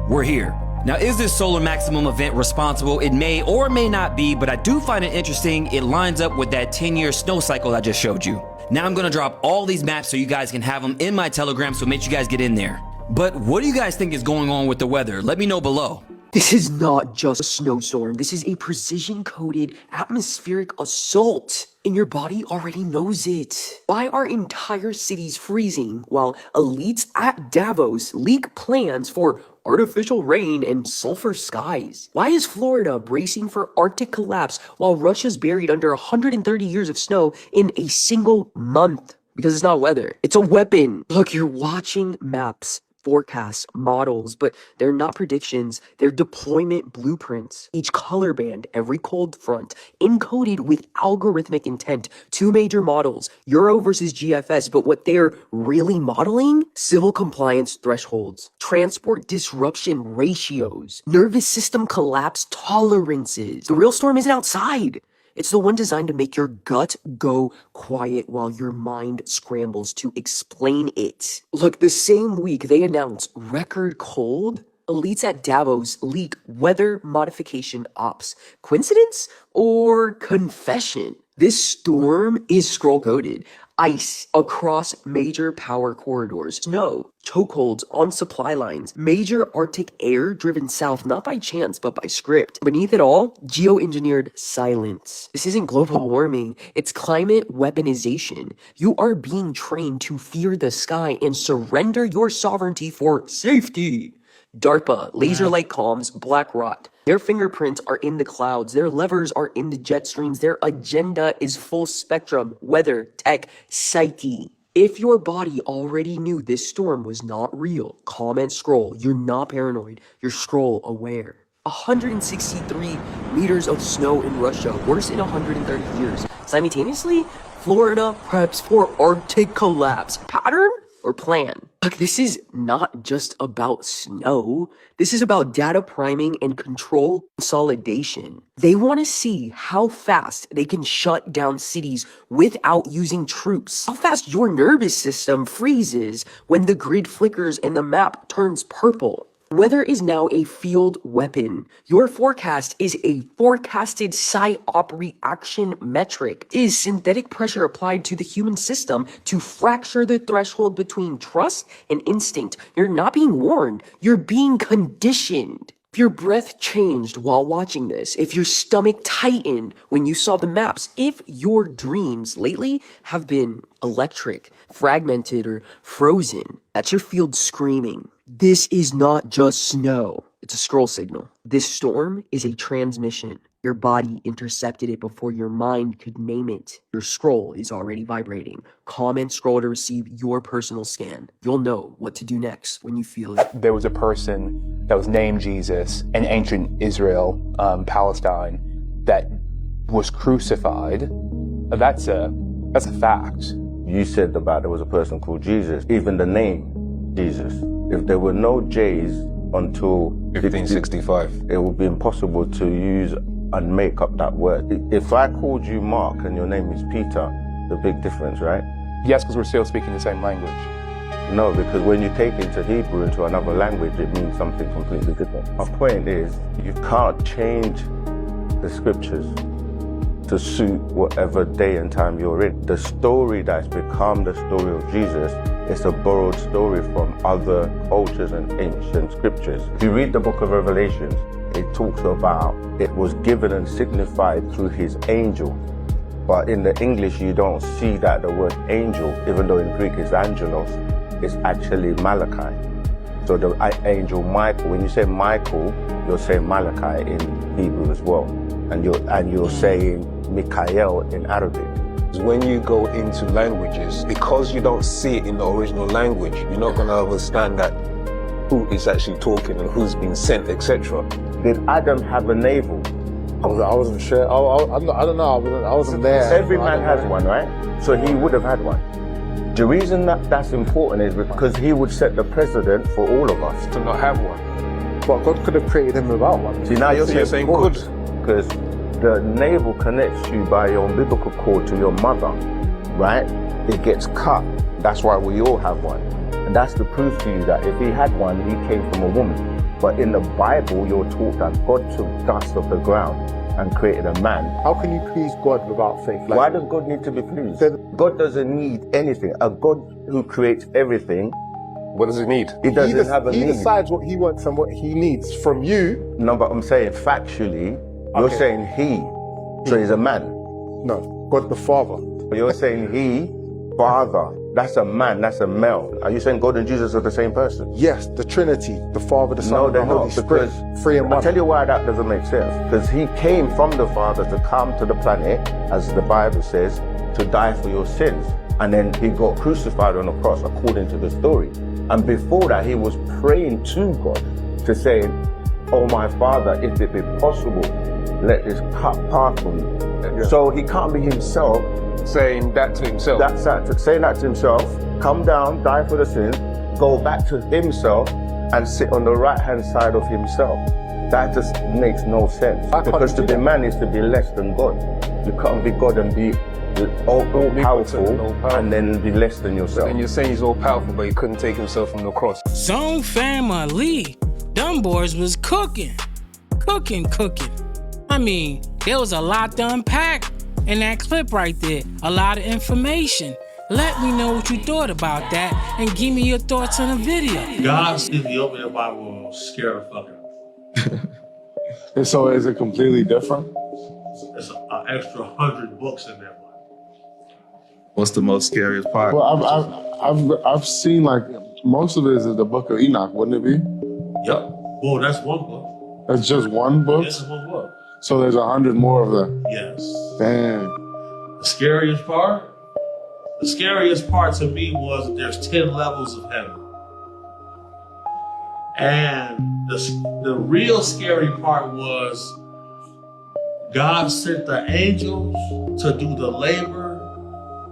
We're here. Now, is this solar maximum event responsible? It may or may not be, but I do find it interesting. It lines up with that 10-year snow cycle I just showed you. Now I'm gonna drop all these maps so you guys can have them in my Telegram, so make sure you guys get in there. But what do you guys think is going on with the weather? Let me know below. This is not just a snowstorm. This is a precision-coded atmospheric assault, and your body already knows it. Why are entire cities freezing while elites at Davos leak plans for artificial rain and sulfur skies? Why is Florida bracing for Arctic collapse while Russia's buried under 130 years of snow in a single month? Because it's not weather, it's a weapon. Look, you're watching maps, forecasts, models, but they're not predictions, they're deployment blueprints. Each color band, every cold front, encoded with algorithmic intent. Two major models, Euro versus GFS, but what they're really modeling? Civil compliance thresholds, transport disruption ratios, nervous system collapse tolerances. The real storm isn't outside. It's the one designed to make your gut go quiet while your mind scrambles to explain it. Look, the same week they announced record cold, elites at Davos leak weather modification ops. Coincidence or confession? This storm is scroll-coded. Ice across major power corridors. Snow, chokeholds on supply lines. Major Arctic air driven south, not by chance, but by script. Beneath it all, geoengineered silence. This isn't global warming, it's climate weaponization. You are being trained to fear the sky and surrender your sovereignty for safety. DARPA, laser light comms, black rot. Their fingerprints are in the clouds. Their levers are in the jet streams. Their agenda is full spectrum, weather, tech, psyche. If your body already knew this storm was not real, comment scroll. You're not paranoid. You're scroll aware. 163 meters of snow in Russia, worse in 130 years. Simultaneously, Florida preps for Arctic collapse. Pattern or plan? Look, this is not just about snow. This is about data priming and control consolidation. They want to see how fast they can shut down cities without using troops. How fast your nervous system freezes when the grid flickers and the map turns purple. Weather is now a field weapon. Your forecast is a forecasted psyop reaction metric. It is synthetic pressure applied to the human system to fracture the threshold between trust and instinct. You're not being warned, you're being conditioned. If your breath changed while watching this, if your stomach tightened when you saw the maps, if your dreams lately have been electric, fragmented, or frozen, that's your field screaming. This is not just snow. It's a scroll signal. This storm is a transmission. Your body intercepted it before your mind could name it. Your scroll is already vibrating. Comment scroll to receive your personal scan. You'll know what to do next when you feel it. There was a person that was named Jesus in ancient Israel, Palestine, that was crucified. That's a fact. You said about there was a person called Jesus. Even the name Jesus. If there were no J's until 1565, it would be impossible to use and make up that word. If I called you Mark and your name is Peter, the big difference, right? Yes, because we're still speaking the same language. No, because when you take into Hebrew, into another language, it means something completely different. My point is, you can't change the scriptures to suit whatever day and time you're in. The story that's become the story of Jesus is a borrowed story from other cultures and ancient scriptures. If you read the book of Revelations, it talks about it was given and signified through his angel. But in the English, you don't see that the word angel, even though in Greek it's angelos, is actually Malachi. So the angel Michael, when you say Michael, you're saying Malachi in Hebrew as well. And you're saying Mikael in Arabic. When you go into languages, because you don't see it in the original language, you're not going to understand that who is actually talking and who's been sent, etc. Did Adam have a navel? I wasn't sure. I don't know. I wasn't there. Every man has one, right? So he would have had one. The reason that's important is because he would set the precedent for all of us to not have one. But God could have created him without one. See, now you're saying good. Because the navel connects you by your umbilical cord to your mother, right? It gets cut. That's why we all have one. And that's the proof to you that if he had one, he came from a woman. But in the Bible, you're taught that God took dust off the ground and created a man. How can you please God without faith? Why does God need to be pleased? God doesn't need anything. A God who creates everything, what does he need? He doesn't have a need. He decides what he wants and what he needs from you. No, but I'm saying factually, you're saying he. So he's a man. No, God the Father. But you're saying he, Father. That's a man, that's a male. Are you saying God and Jesus are the same person? Yes, the Trinity, the Father, the Son, and the Holy Spirit. Three and one. I'll tell you why that doesn't make sense. Because he came from the Father to come to the planet, as the Bible says, to die for your sins. And then he got crucified on the cross according to the story. And before that, he was praying to God to say, oh my Father, if it be possible, let this cup pass from me. Yeah. So he can't be himself. Saying that to himself. Saying that to himself, come down, die for the sins, go back to himself and sit on the right-hand side of himself. That just makes no sense. Because to be man is to be less than God. You can't be God and be all-powerful and then be less than yourself. And you're saying he's all-powerful, but he couldn't take himself from the cross. Zone family, them boys was cooking. I mean, there was a lot to unpack in that clip right there. A lot of information. Let me know what you thought about that and give me your thoughts on the video. God's Ethiopian Bible will scare the fuck out of me. And so is it completely different? There's an extra 100 books in that one. What's the most scariest part? Well, I've seen like most of it is the Book of Enoch, wouldn't it be? Yep. Well, that's one book. That's just one book? This is one book. So there's 100 more of them? Yes. Damn. The scariest part to me was that there's 10 levels of heaven. And the real scary part was God sent the angels to do the labor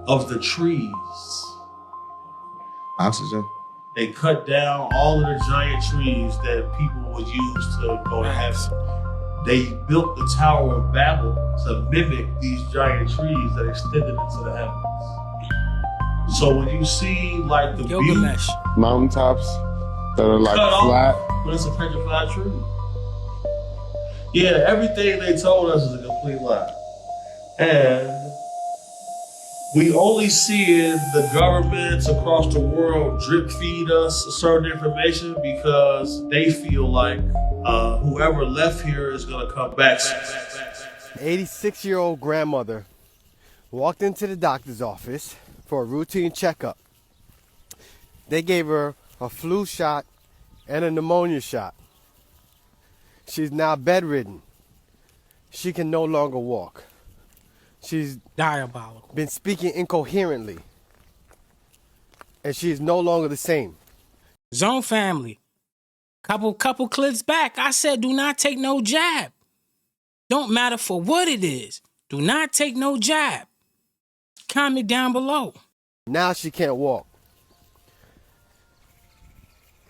of the trees. Oxygen. They cut down all of the giant trees that people would use to go to heaven. They built the Tower of Babel to mimic these giant trees that extended into the heavens. So when you see like the Gilgamesh mountaintops that are like flat, but it's a picture of flat tree. Yeah, everything they told us is a complete lie, and we only see the governments across the world drip feed us certain information because they feel like whoever left here is gonna come back. An 86-year-old grandmother walked into the doctor's office for a routine checkup. They gave her a flu shot and a pneumonia shot. She's now bedridden. she can no longer walk. She's diabolical. Been speaking incoherently. And she is no longer the same. Zone family. Couple clips back, I said do not take no jab. Don't matter for what it is. Do not take no jab. Comment down below. Now she can't walk.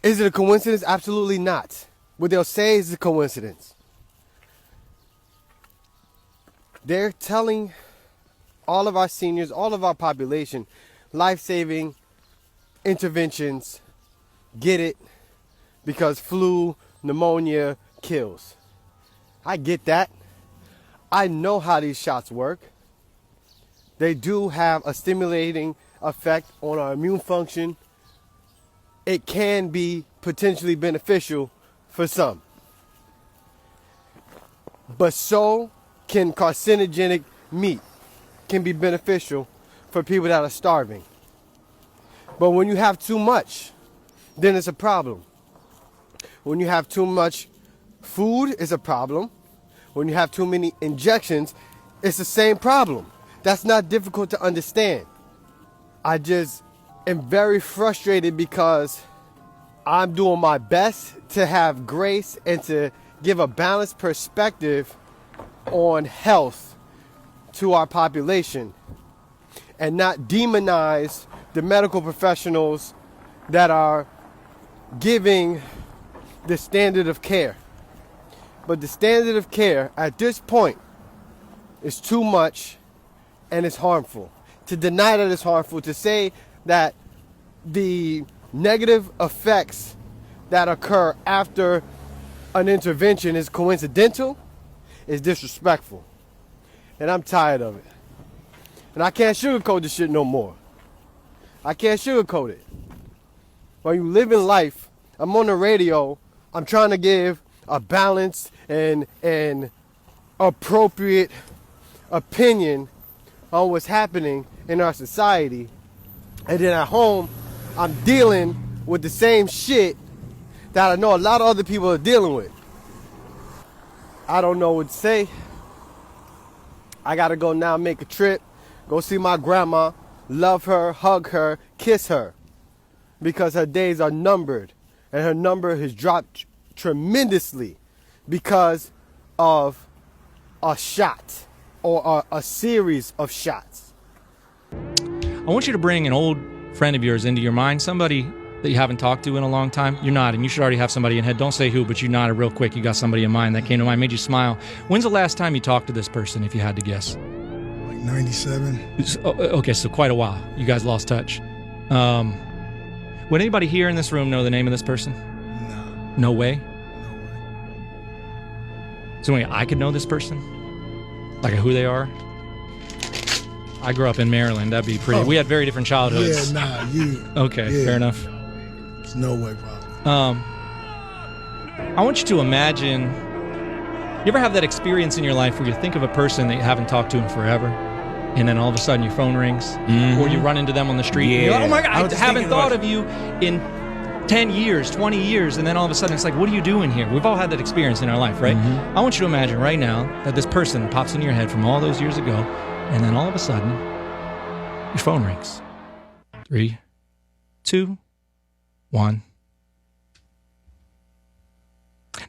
Is it a coincidence? Absolutely not. What they'll say is a coincidence. They're telling all of our seniors, all of our population, life-saving interventions, get it, because flu, pneumonia kills. I get that. I know how these shots work. They do have a stimulating effect on our immune function. It can be potentially beneficial for some. But so can carcinogenic meat can be beneficial for people that are starving. But when you have too much, then it's a problem. When you have too much food, it's a problem. When you have too many injections, it's the same problem. That's not difficult to understand. I just am very frustrated because I'm doing my best to have grace and to give a balanced perspective on health to our population and not demonize the medical professionals that are giving the standard of care. But the standard of care at this point is too much and it's harmful. To deny that it's harmful, to say that the negative effects that occur after an intervention is coincidental is disrespectful. And I'm tired of it. And I can't sugarcoat this shit no more. I can't sugarcoat it. While you live in life, I'm on the radio, I'm trying to give a balanced and appropriate opinion on what's happening in our society. And then at home, I'm dealing with the same shit that I know a lot of other people are dealing with. I don't know what to say. I gotta go now, make a trip, go see my grandma, love her, hug her, kiss her, because her days are numbered and her number has dropped tremendously because of a shot or a series of shots. I want you to bring an old friend of yours into your mind, somebody that you haven't talked to in a long time. You're nodding. You should already have somebody in head. Don't say who, but you nodded real quick. You got somebody in mind that came to mind, made you smile. When's the last time you talked to this person, if you had to guess? Like 97. Okay, so quite a while. You guys lost touch. Would anybody here in this room know the name of this person? No. No way? So wait, I could know this person? Like who they are? I grew up in Maryland. That'd be pretty. We had very different childhoods. Yeah, nah, you. Okay, yeah. Fair enough. It's no way probably. I want you to imagine, you ever have that experience in your life where you think of a person that you haven't talked to in forever, and then all of a sudden your phone rings, or you run into them on the street, and you're like, oh my God, I haven't thought of you in 10 years, 20 years, and then all of a sudden it's like, what are you doing here? We've all had that experience in our life, right? I want you to imagine right now that this person pops into your head from all those years ago, and then all of a sudden, your phone rings. 3, 2, 1.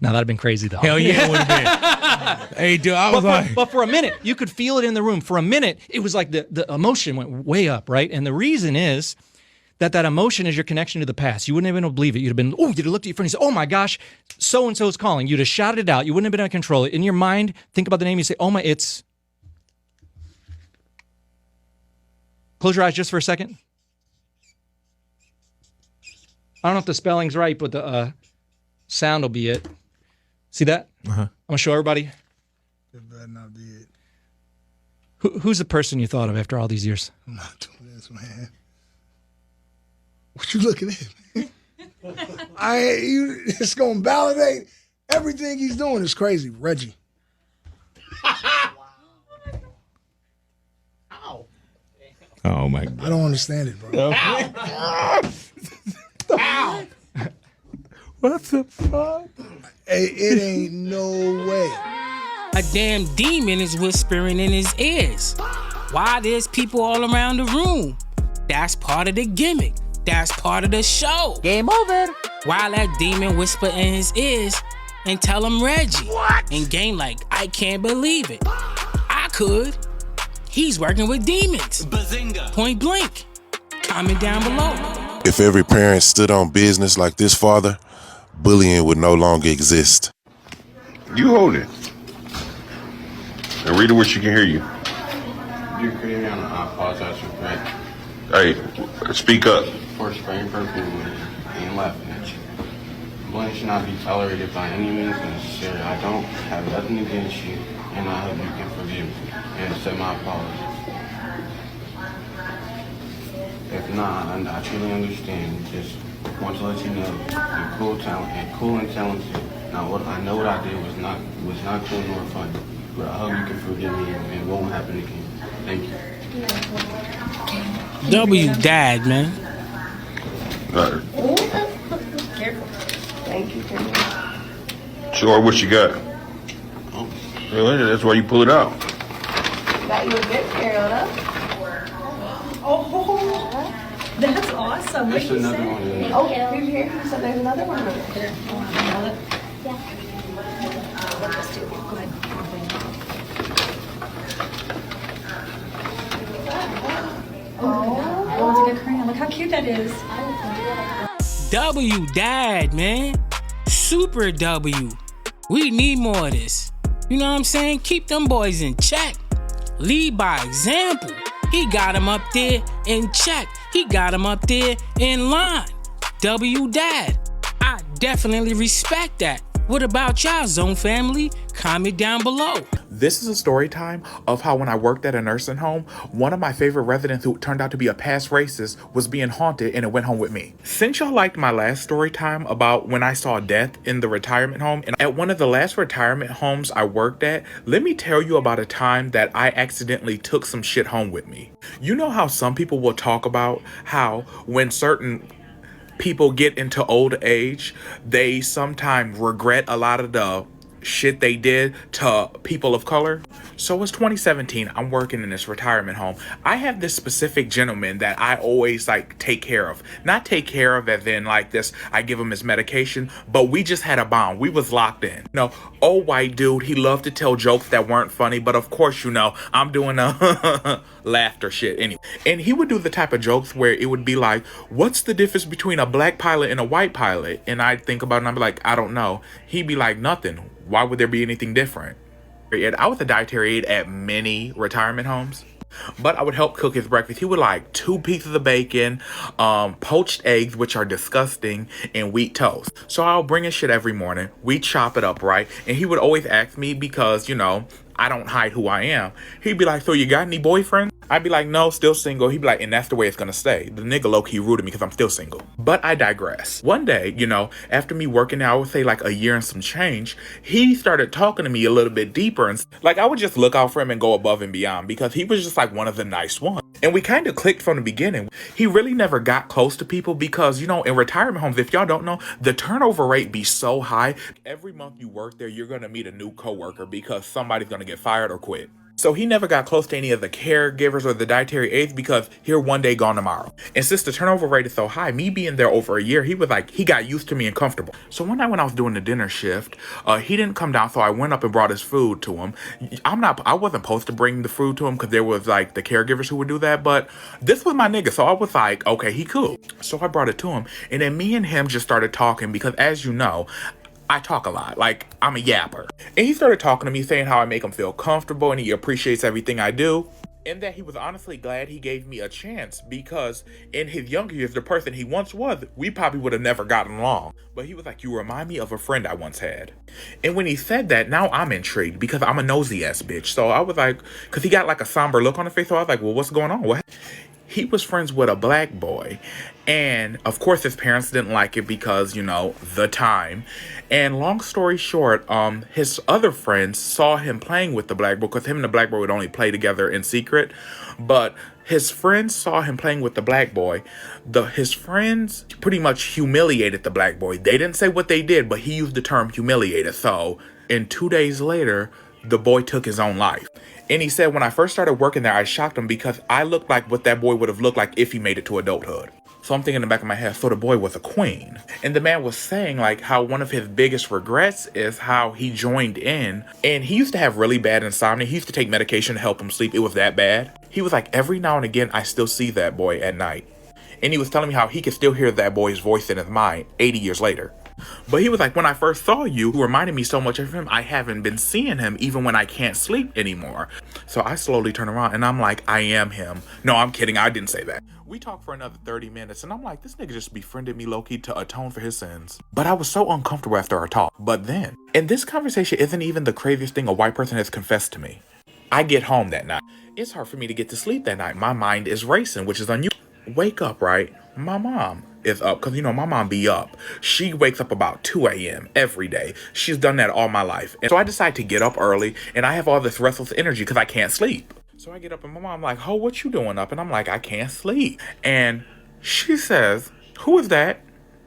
Now that'd have been crazy though. Hell yeah, it would have been. Hey, dude, I was but for a minute, you could feel it in the room. For a minute, it was like the emotion went way up, right? And the reason is that emotion is your connection to the past. You wouldn't have been able to believe it. You'd have been, you'd have looked at your friend and said, oh my gosh, so-and-so's calling. You'd have shouted it out. You wouldn't have been able to control it. In your mind, think about the name. You say, oh my, it's... Close your eyes just for a second. I don't know if the spelling's right, but the sound will be it. See that? I'm going to show everybody. It better not be it. Who's the person you thought of after all these years? I'm not doing this, man. What you looking at, man? It's going to validate everything he's doing. It's crazy. Reggie. Oh, my God. I don't understand it, bro. Ow. What the fuck? Hey, it ain't no way. a damn demon is whispering in his ears. Why there's people all around the room? That's part of the gimmick. That's part of the show. Game over. While that demon whisper in his ears and tell him Reggie. What? And Game like, I can't believe it. I could. He's working with demons. Bazinga. Point blank. Comment down below. If every parent stood on business like this father, bullying would no longer exist. You hold it. And read it where she can hear you. You create me on I apologize for that. Hey, speak up. For spraying perfume and laughing at you. Bullying should not be tolerated by any means necessary. I don't have nothing against you, and I hope you can forgive me and accept my apologies. If not, I truly understand. Just want to let you know you're cool and talented. Now, I know what I did was not cool nor funny, but I hope you can forgive me and it won't happen again. Thank you. W dad, man. Careful. Thank you. Show her what you got. That's why you pull it out. Got you a good Carolina. Oh, that's awesome. What did you say? Oh, here. You said there's another one. Here. Oh, that was a good crayon. Look how cute that is. W dad, man. Super W. We need more of this. You know what I'm saying? Keep them boys in check. Lead by example. He got him up there in check. He got him up there in line. W dad. I definitely respect that. What about y'all, Zone family? Comment down below. This is a story time of how when I worked at a nursing home, one of my favorite residents who turned out to be a past racist was being haunted and it went home with me. Since y'all liked my last story time about when I saw death in the retirement home, and at one of the last retirement homes I worked at, let me tell you about a time that I accidentally took some shit home with me. You know how some people will talk about how when certain people get into old age, they sometimes regret a lot of the shit they did to people of color. So it's 2017. I'm working in this retirement home. I have this specific gentleman that I always like take care of. Not take care of as in like this, I give him his medication, but we just had a bond. We was locked in. You know, old white dude, he loved to tell jokes that weren't funny, but of course, you know, I'm doing a laughter shit anyway. And he would do the type of jokes where it would be like, what's the difference between a black pilot and a white pilot? And I'd think about it and I'd be like, I don't know. He'd be like, nothing. Why would there be anything different? I was a dietary aide at many retirement homes, but I would help cook his breakfast. He would like 2 pieces of bacon, poached eggs, which are disgusting, and wheat toast. So I'll bring his shit every morning. We chop it up, right? And he would always ask me because, you know, I don't hide who I am. He'd be like, so you got any boyfriends? I'd be like, no, still single. He'd be like, and that's the way it's gonna stay. The nigga low-key rude to me because I'm still single. But I digress. One day, you know, after me working out, I would say like a year and some change, he started talking to me a little bit deeper. And like, I would just look out for him and go above and beyond because he was just like one of the nice ones. And we kind of clicked from the beginning. He really never got close to people because, you know, in retirement homes, if y'all don't know, the turnover rate be so high. Every month you work there, you're gonna meet a new coworker because somebody's gonna get fired or quit. So he never got close to any of the caregivers or the dietary aides because here one day, gone tomorrow. And since the turnover rate is so high, me being there over a year, he was like, he got used to me and comfortable. So one night when I was doing the dinner shift, he didn't come down, so I went up and brought his food to him. I wasn't supposed to bring the food to him because there was like the caregivers who would do that, but this was my nigga, so I was like, okay, he cool. So I brought it to him, and then me and him just started talking because, as you know, I talk a lot. Like, I'm a yapper. And he started talking to me, saying how I make him feel comfortable and he appreciates everything I do. And that he was honestly glad he gave me a chance because in his younger years, the person he once was, we probably would have never gotten along. But he was like, you remind me of a friend I once had. And when he said that, now I'm intrigued because I'm a nosy ass bitch. So I was like, because he got like a somber look on his face. So I was like, well, what's going on? What? He was friends with a black boy. And of course his parents didn't like it because, you know, the time. And long story short, his other friends saw him playing with the black boy because him and the black boy would only play together in secret. But his friends saw him playing with the black boy. His friends pretty much humiliated the black boy. They didn't say what they did, but he used the term humiliated. So, and 2 days later, the boy took his own life. And he said, when I first started working there, I shocked him because I looked like what that boy would have looked like if he made it to adulthood. So I'm thinking in the back of my head, so the boy was a queen. And the man was saying like how one of his biggest regrets is how he joined in. And he used to have really bad insomnia. He used to take medication to help him sleep. It was that bad. He was like, every now and again, I still see that boy at night. And he was telling me how he could still hear that boy's voice in his mind 80 years later. But he was like, when I first saw you, you reminded me so much of him. I haven't been seeing him even when I can't sleep anymore. So I slowly turn around and I'm like, I am him. No, I'm kidding. I didn't say that. We talked for another 30 minutes and I'm like, this nigga just befriended me low-key to atone for his sins. But I was so uncomfortable after our talk. But then, and this conversation isn't even the craziest thing a white person has confessed to me. I get home that night. It's hard for me to get to sleep that night. My mind is racing, which is unusual. Wake up, right? My mom is up because, you know, my mom be up. She wakes up about 2 a.m. every day. She's done that all my life. And so I decide to get up early and I have all this restless energy because I can't sleep. So I get up and my mom like, "Ho, what you doing up?" And I'm like, "I can't sleep." And she says, "Who is that?"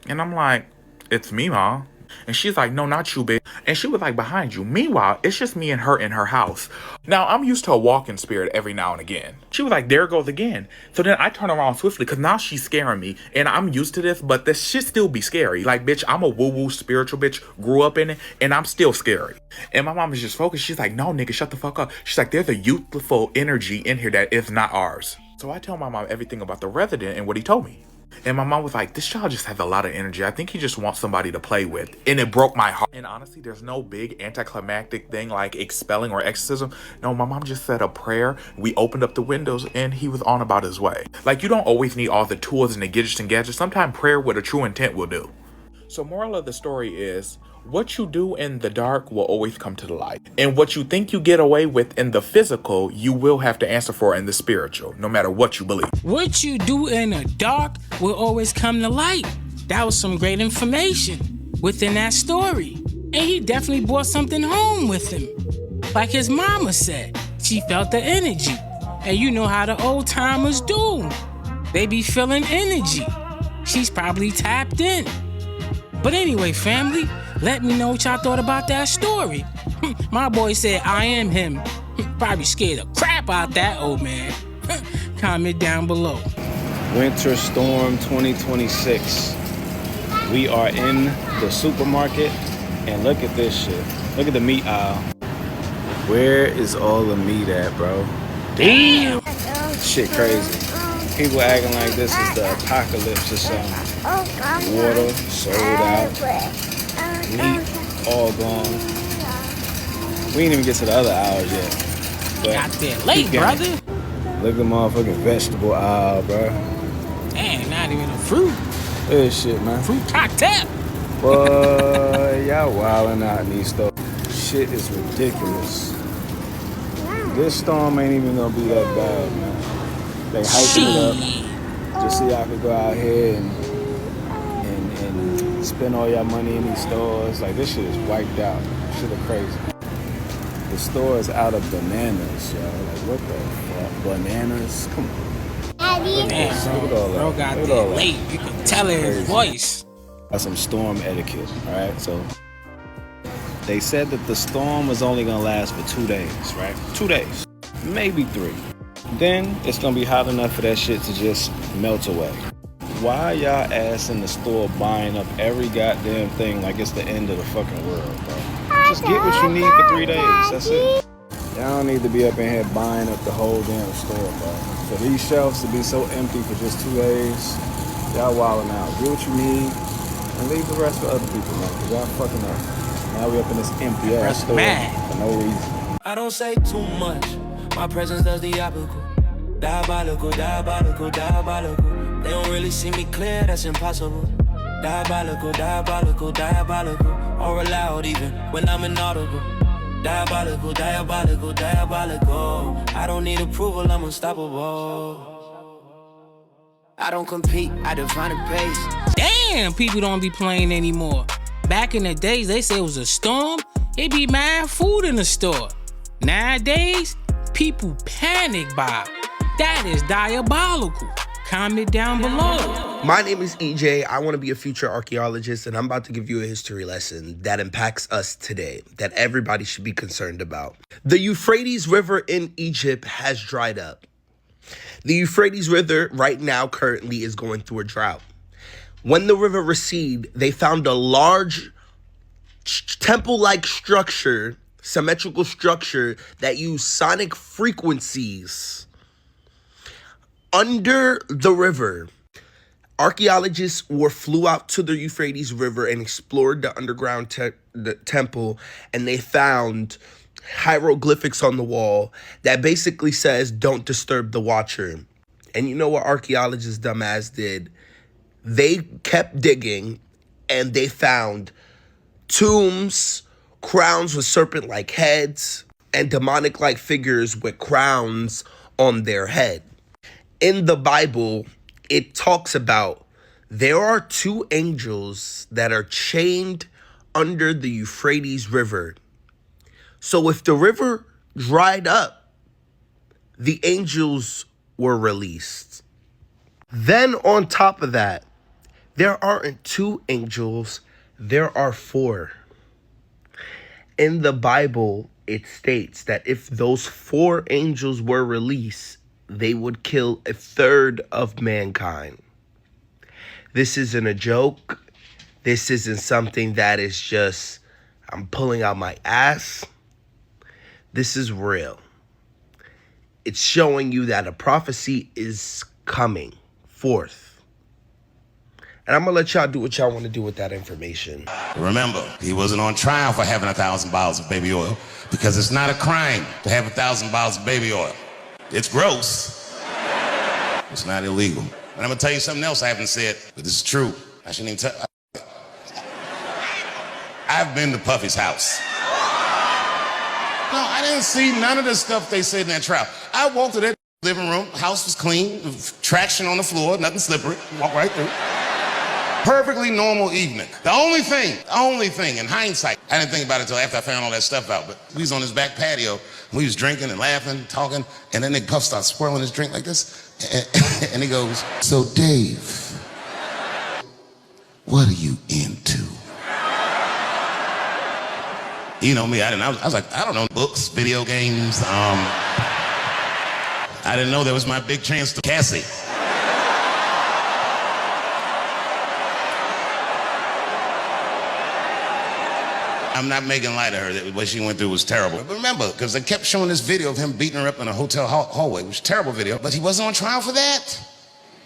And I'm like, "It's me, Ma." And she's like, "No, not you, bitch." And she was like, "Behind you." Meanwhile, it's just me and her in her house. Now, I'm used to a walking spirit every now and again. She was like, "There it goes again." So then I turn around swiftly because now she's scaring me. And I'm used to this, but this shit still be scary. Like, bitch, I'm a woo-woo spiritual bitch, grew up in it, and I'm still scary. And my mom is just focused. She's like, "No, nigga, shut the fuck up." She's like, "There's a youthful energy in here that is not ours." So I tell my mom everything about the resident and what he told me. And my mom was like, "This child just has a lot of energy. I think he just wants somebody to play with." And it broke my heart. And honestly, there's no big anticlimactic thing like expelling or exorcism. No, my mom just said a prayer. We opened up the windows and he was on about his way. Like, you don't always need all the tools and the gadgets. Sometimes prayer with a true intent will do. So moral of the story is, what you do in the dark will always come to the light. And what you think you get away with in the physical, you will have to answer for in the spiritual, no matter what you believe. What you do in the dark will always come to light. That was some great information within that story. And he definitely brought something home with him. Like his mama said, she felt the energy. And you know how the old timers do. They be feeling energy. She's probably tapped in. But anyway, family, let me know what y'all thought about that story. My boy said, "I am him." Probably scared the crap out that old man. Comment down below. Winter Storm 2026. We are in the supermarket and look at this shit. Look at the meat aisle. Where is all the meat at, bro? Damn! Shit crazy. People acting like this is the apocalypse or something. Water sold out. Meat all gone. We ain't even get to the other aisles yet. But got there late, brother. Look at the motherfucking vegetable aisle, bro. Damn, not even a fruit. Look at this shit, man. Fruit cocktail. Boy, y'all wildin' out in these stores. Shit is ridiculous. This storm ain't even gonna be that bad, man. They hyping it up just so y'all could go out here and spend all your money in these stores. Like, this shit is wiped out. Shit is crazy. The store is out of bananas, y'all. Like, what the fuck? Bananas? Come on. Damn, bro got there late. You can tell in his voice. That's some storm etiquette, all right? So they said that the storm was only gonna last for 2 days, right? 2 days, maybe 3. Then it's gonna be hot enough for that shit to just melt away. Why y'all ass in the store buying up every goddamn thing like it's the end of the fucking world, bro? Just get what you need for 3 days, that's it. Y'all don't need to be up in here buying up the whole damn store, bro. For these shelves to be so empty for just 2 days, y'all wilding out. Get what you need and leave the rest for other people, man, because y'all fucking up. Now we up in this empty ass store for no reason. I don't say too much. My presence does diabolical. Diabolical, diabolical, diabolical. They don't really see me clear, that's impossible. Diabolical, diabolical, diabolical. Or loud even when I'm inaudible. Diabolical, diabolical, diabolical. I don't need approval, I'm unstoppable. I don't compete, I define a pace. Damn, people don't be playing anymore. Back in the days, they say it was a storm. It be mad food in the store. Nowadays, people panic buy. That is diabolical. Comment down below. My name is EJ. I want to be a future archaeologist, and I'm about to give you a history lesson that impacts us today, that everybody should be concerned about. The Euphrates River in Egypt has dried up. The Euphrates River right now currently is going through a drought. When the river receded, they found a large temple-like structure, symmetrical structure that used sonic frequencies under the river. Archaeologists flew out to the Euphrates River and explored the underground the temple, and they found hieroglyphics on the wall that basically says, "Don't disturb the watcher." And you know what archaeologists dumbass did? They kept digging, and they found tombs, crowns with serpent-like heads, and demonic-like figures with crowns on their head. In the Bible, it talks about there are two angels that are chained under the Euphrates River. So if the river dried up, the angels were released. Then on top of that, there aren't two angels, there are four. In the Bible, it states that if those four angels were released, they would kill a third of mankind. This isn't a joke. This isn't something that is just, I'm pulling out my ass. This is real. It's showing you that a prophecy is coming forth. And I'm going to let y'all do what y'all want to do with that information. Remember, he wasn't on trial for having 1,000 bottles of baby oil, because it's not a crime to have 1,000 bottles of baby oil. It's gross. It's not illegal. And I'm gonna tell you something else I haven't said, but this is true. I shouldn't even tell. I've been to Puffy's house. No, I didn't see none of the stuff they said in that trial. I walked to that living room, house was clean, traction on the floor, nothing slippery, walk right through. Perfectly normal evening. The only thing, in hindsight, I didn't think about it until after I found all that stuff out, but we was on his back patio, we was drinking and laughing, talking, and then Puff starts swirling his drink like this, and he goes, "So Dave, what are you into?" You know me, I was like, I don't know, books, video games, I didn't know that was my big chance to Cassie. I'm not making light of her. What she went through was terrible. But remember, because they kept showing this video of him beating her up in a hotel hallway, which was a terrible video, but he wasn't on trial for that.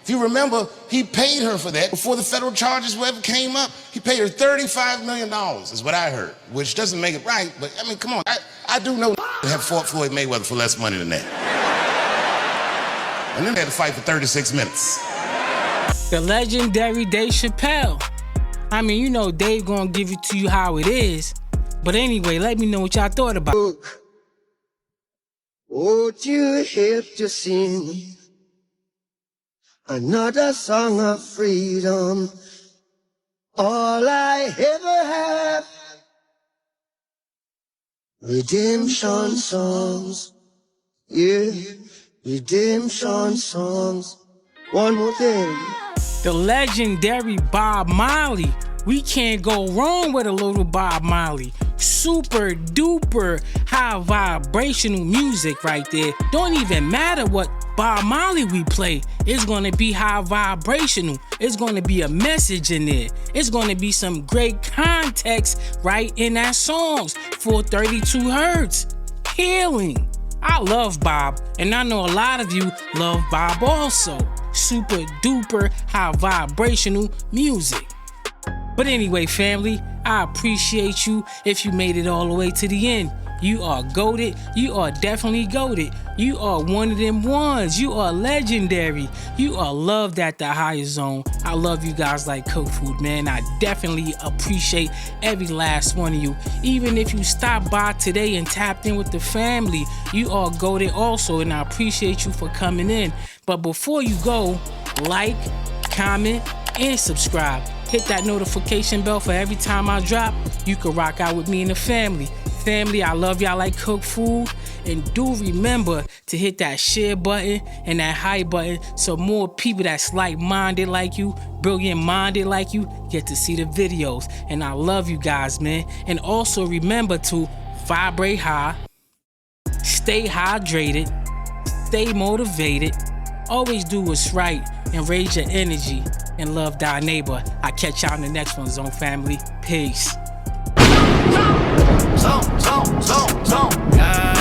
If you remember, he paid her for that before the federal charges ever came up. He paid her $35 million, is what I heard, which doesn't make it right, but I mean, come on. I do know have fought Floyd Mayweather for less money than that. And then they had to fight for 36 minutes. The legendary Dave Chappelle. I mean, you know Dave gonna give it to you how it is. But anyway, let me know what y'all thought about it. Won't you help to sing another song of freedom? All I ever have, redemption songs, yeah, redemption songs. One more thing. The legendary Bob Marley. We can't go wrong with a little Bob Marley. Super duper high vibrational music right there. Don't even matter what Bob Marley we play. It's gonna be high vibrational. It's gonna be a message in there. It's gonna be some great context right in that songs for 32 hertz. Healing. I love Bob, and I know a lot of you love Bob also. Super duper high vibrational music. But anyway, family, I appreciate you if you made it all the way to the end. You are goated. You are definitely goated. You are one of them ones. You are legendary. You are loved at the higher zone. I love you guys like cook food, man. I definitely appreciate every last one of you. Even if you stopped by today and tapped in with the family, you are goated also, and I appreciate you for coming in. But before you go, like, comment, and subscribe. Hit that notification bell for every time I drop. You can rock out with me and the family. Family, I love y'all like cook food, And do remember to hit that share button and that hype button so more people that's like-minded like you, brilliant-minded like you, get to see the videos. And I love you guys, man. And also remember to vibrate high, stay hydrated, stay motivated, always do what's right, and raise your energy, and love thy neighbor. I catch y'all in the next one, Zone Family. Peace. Zone.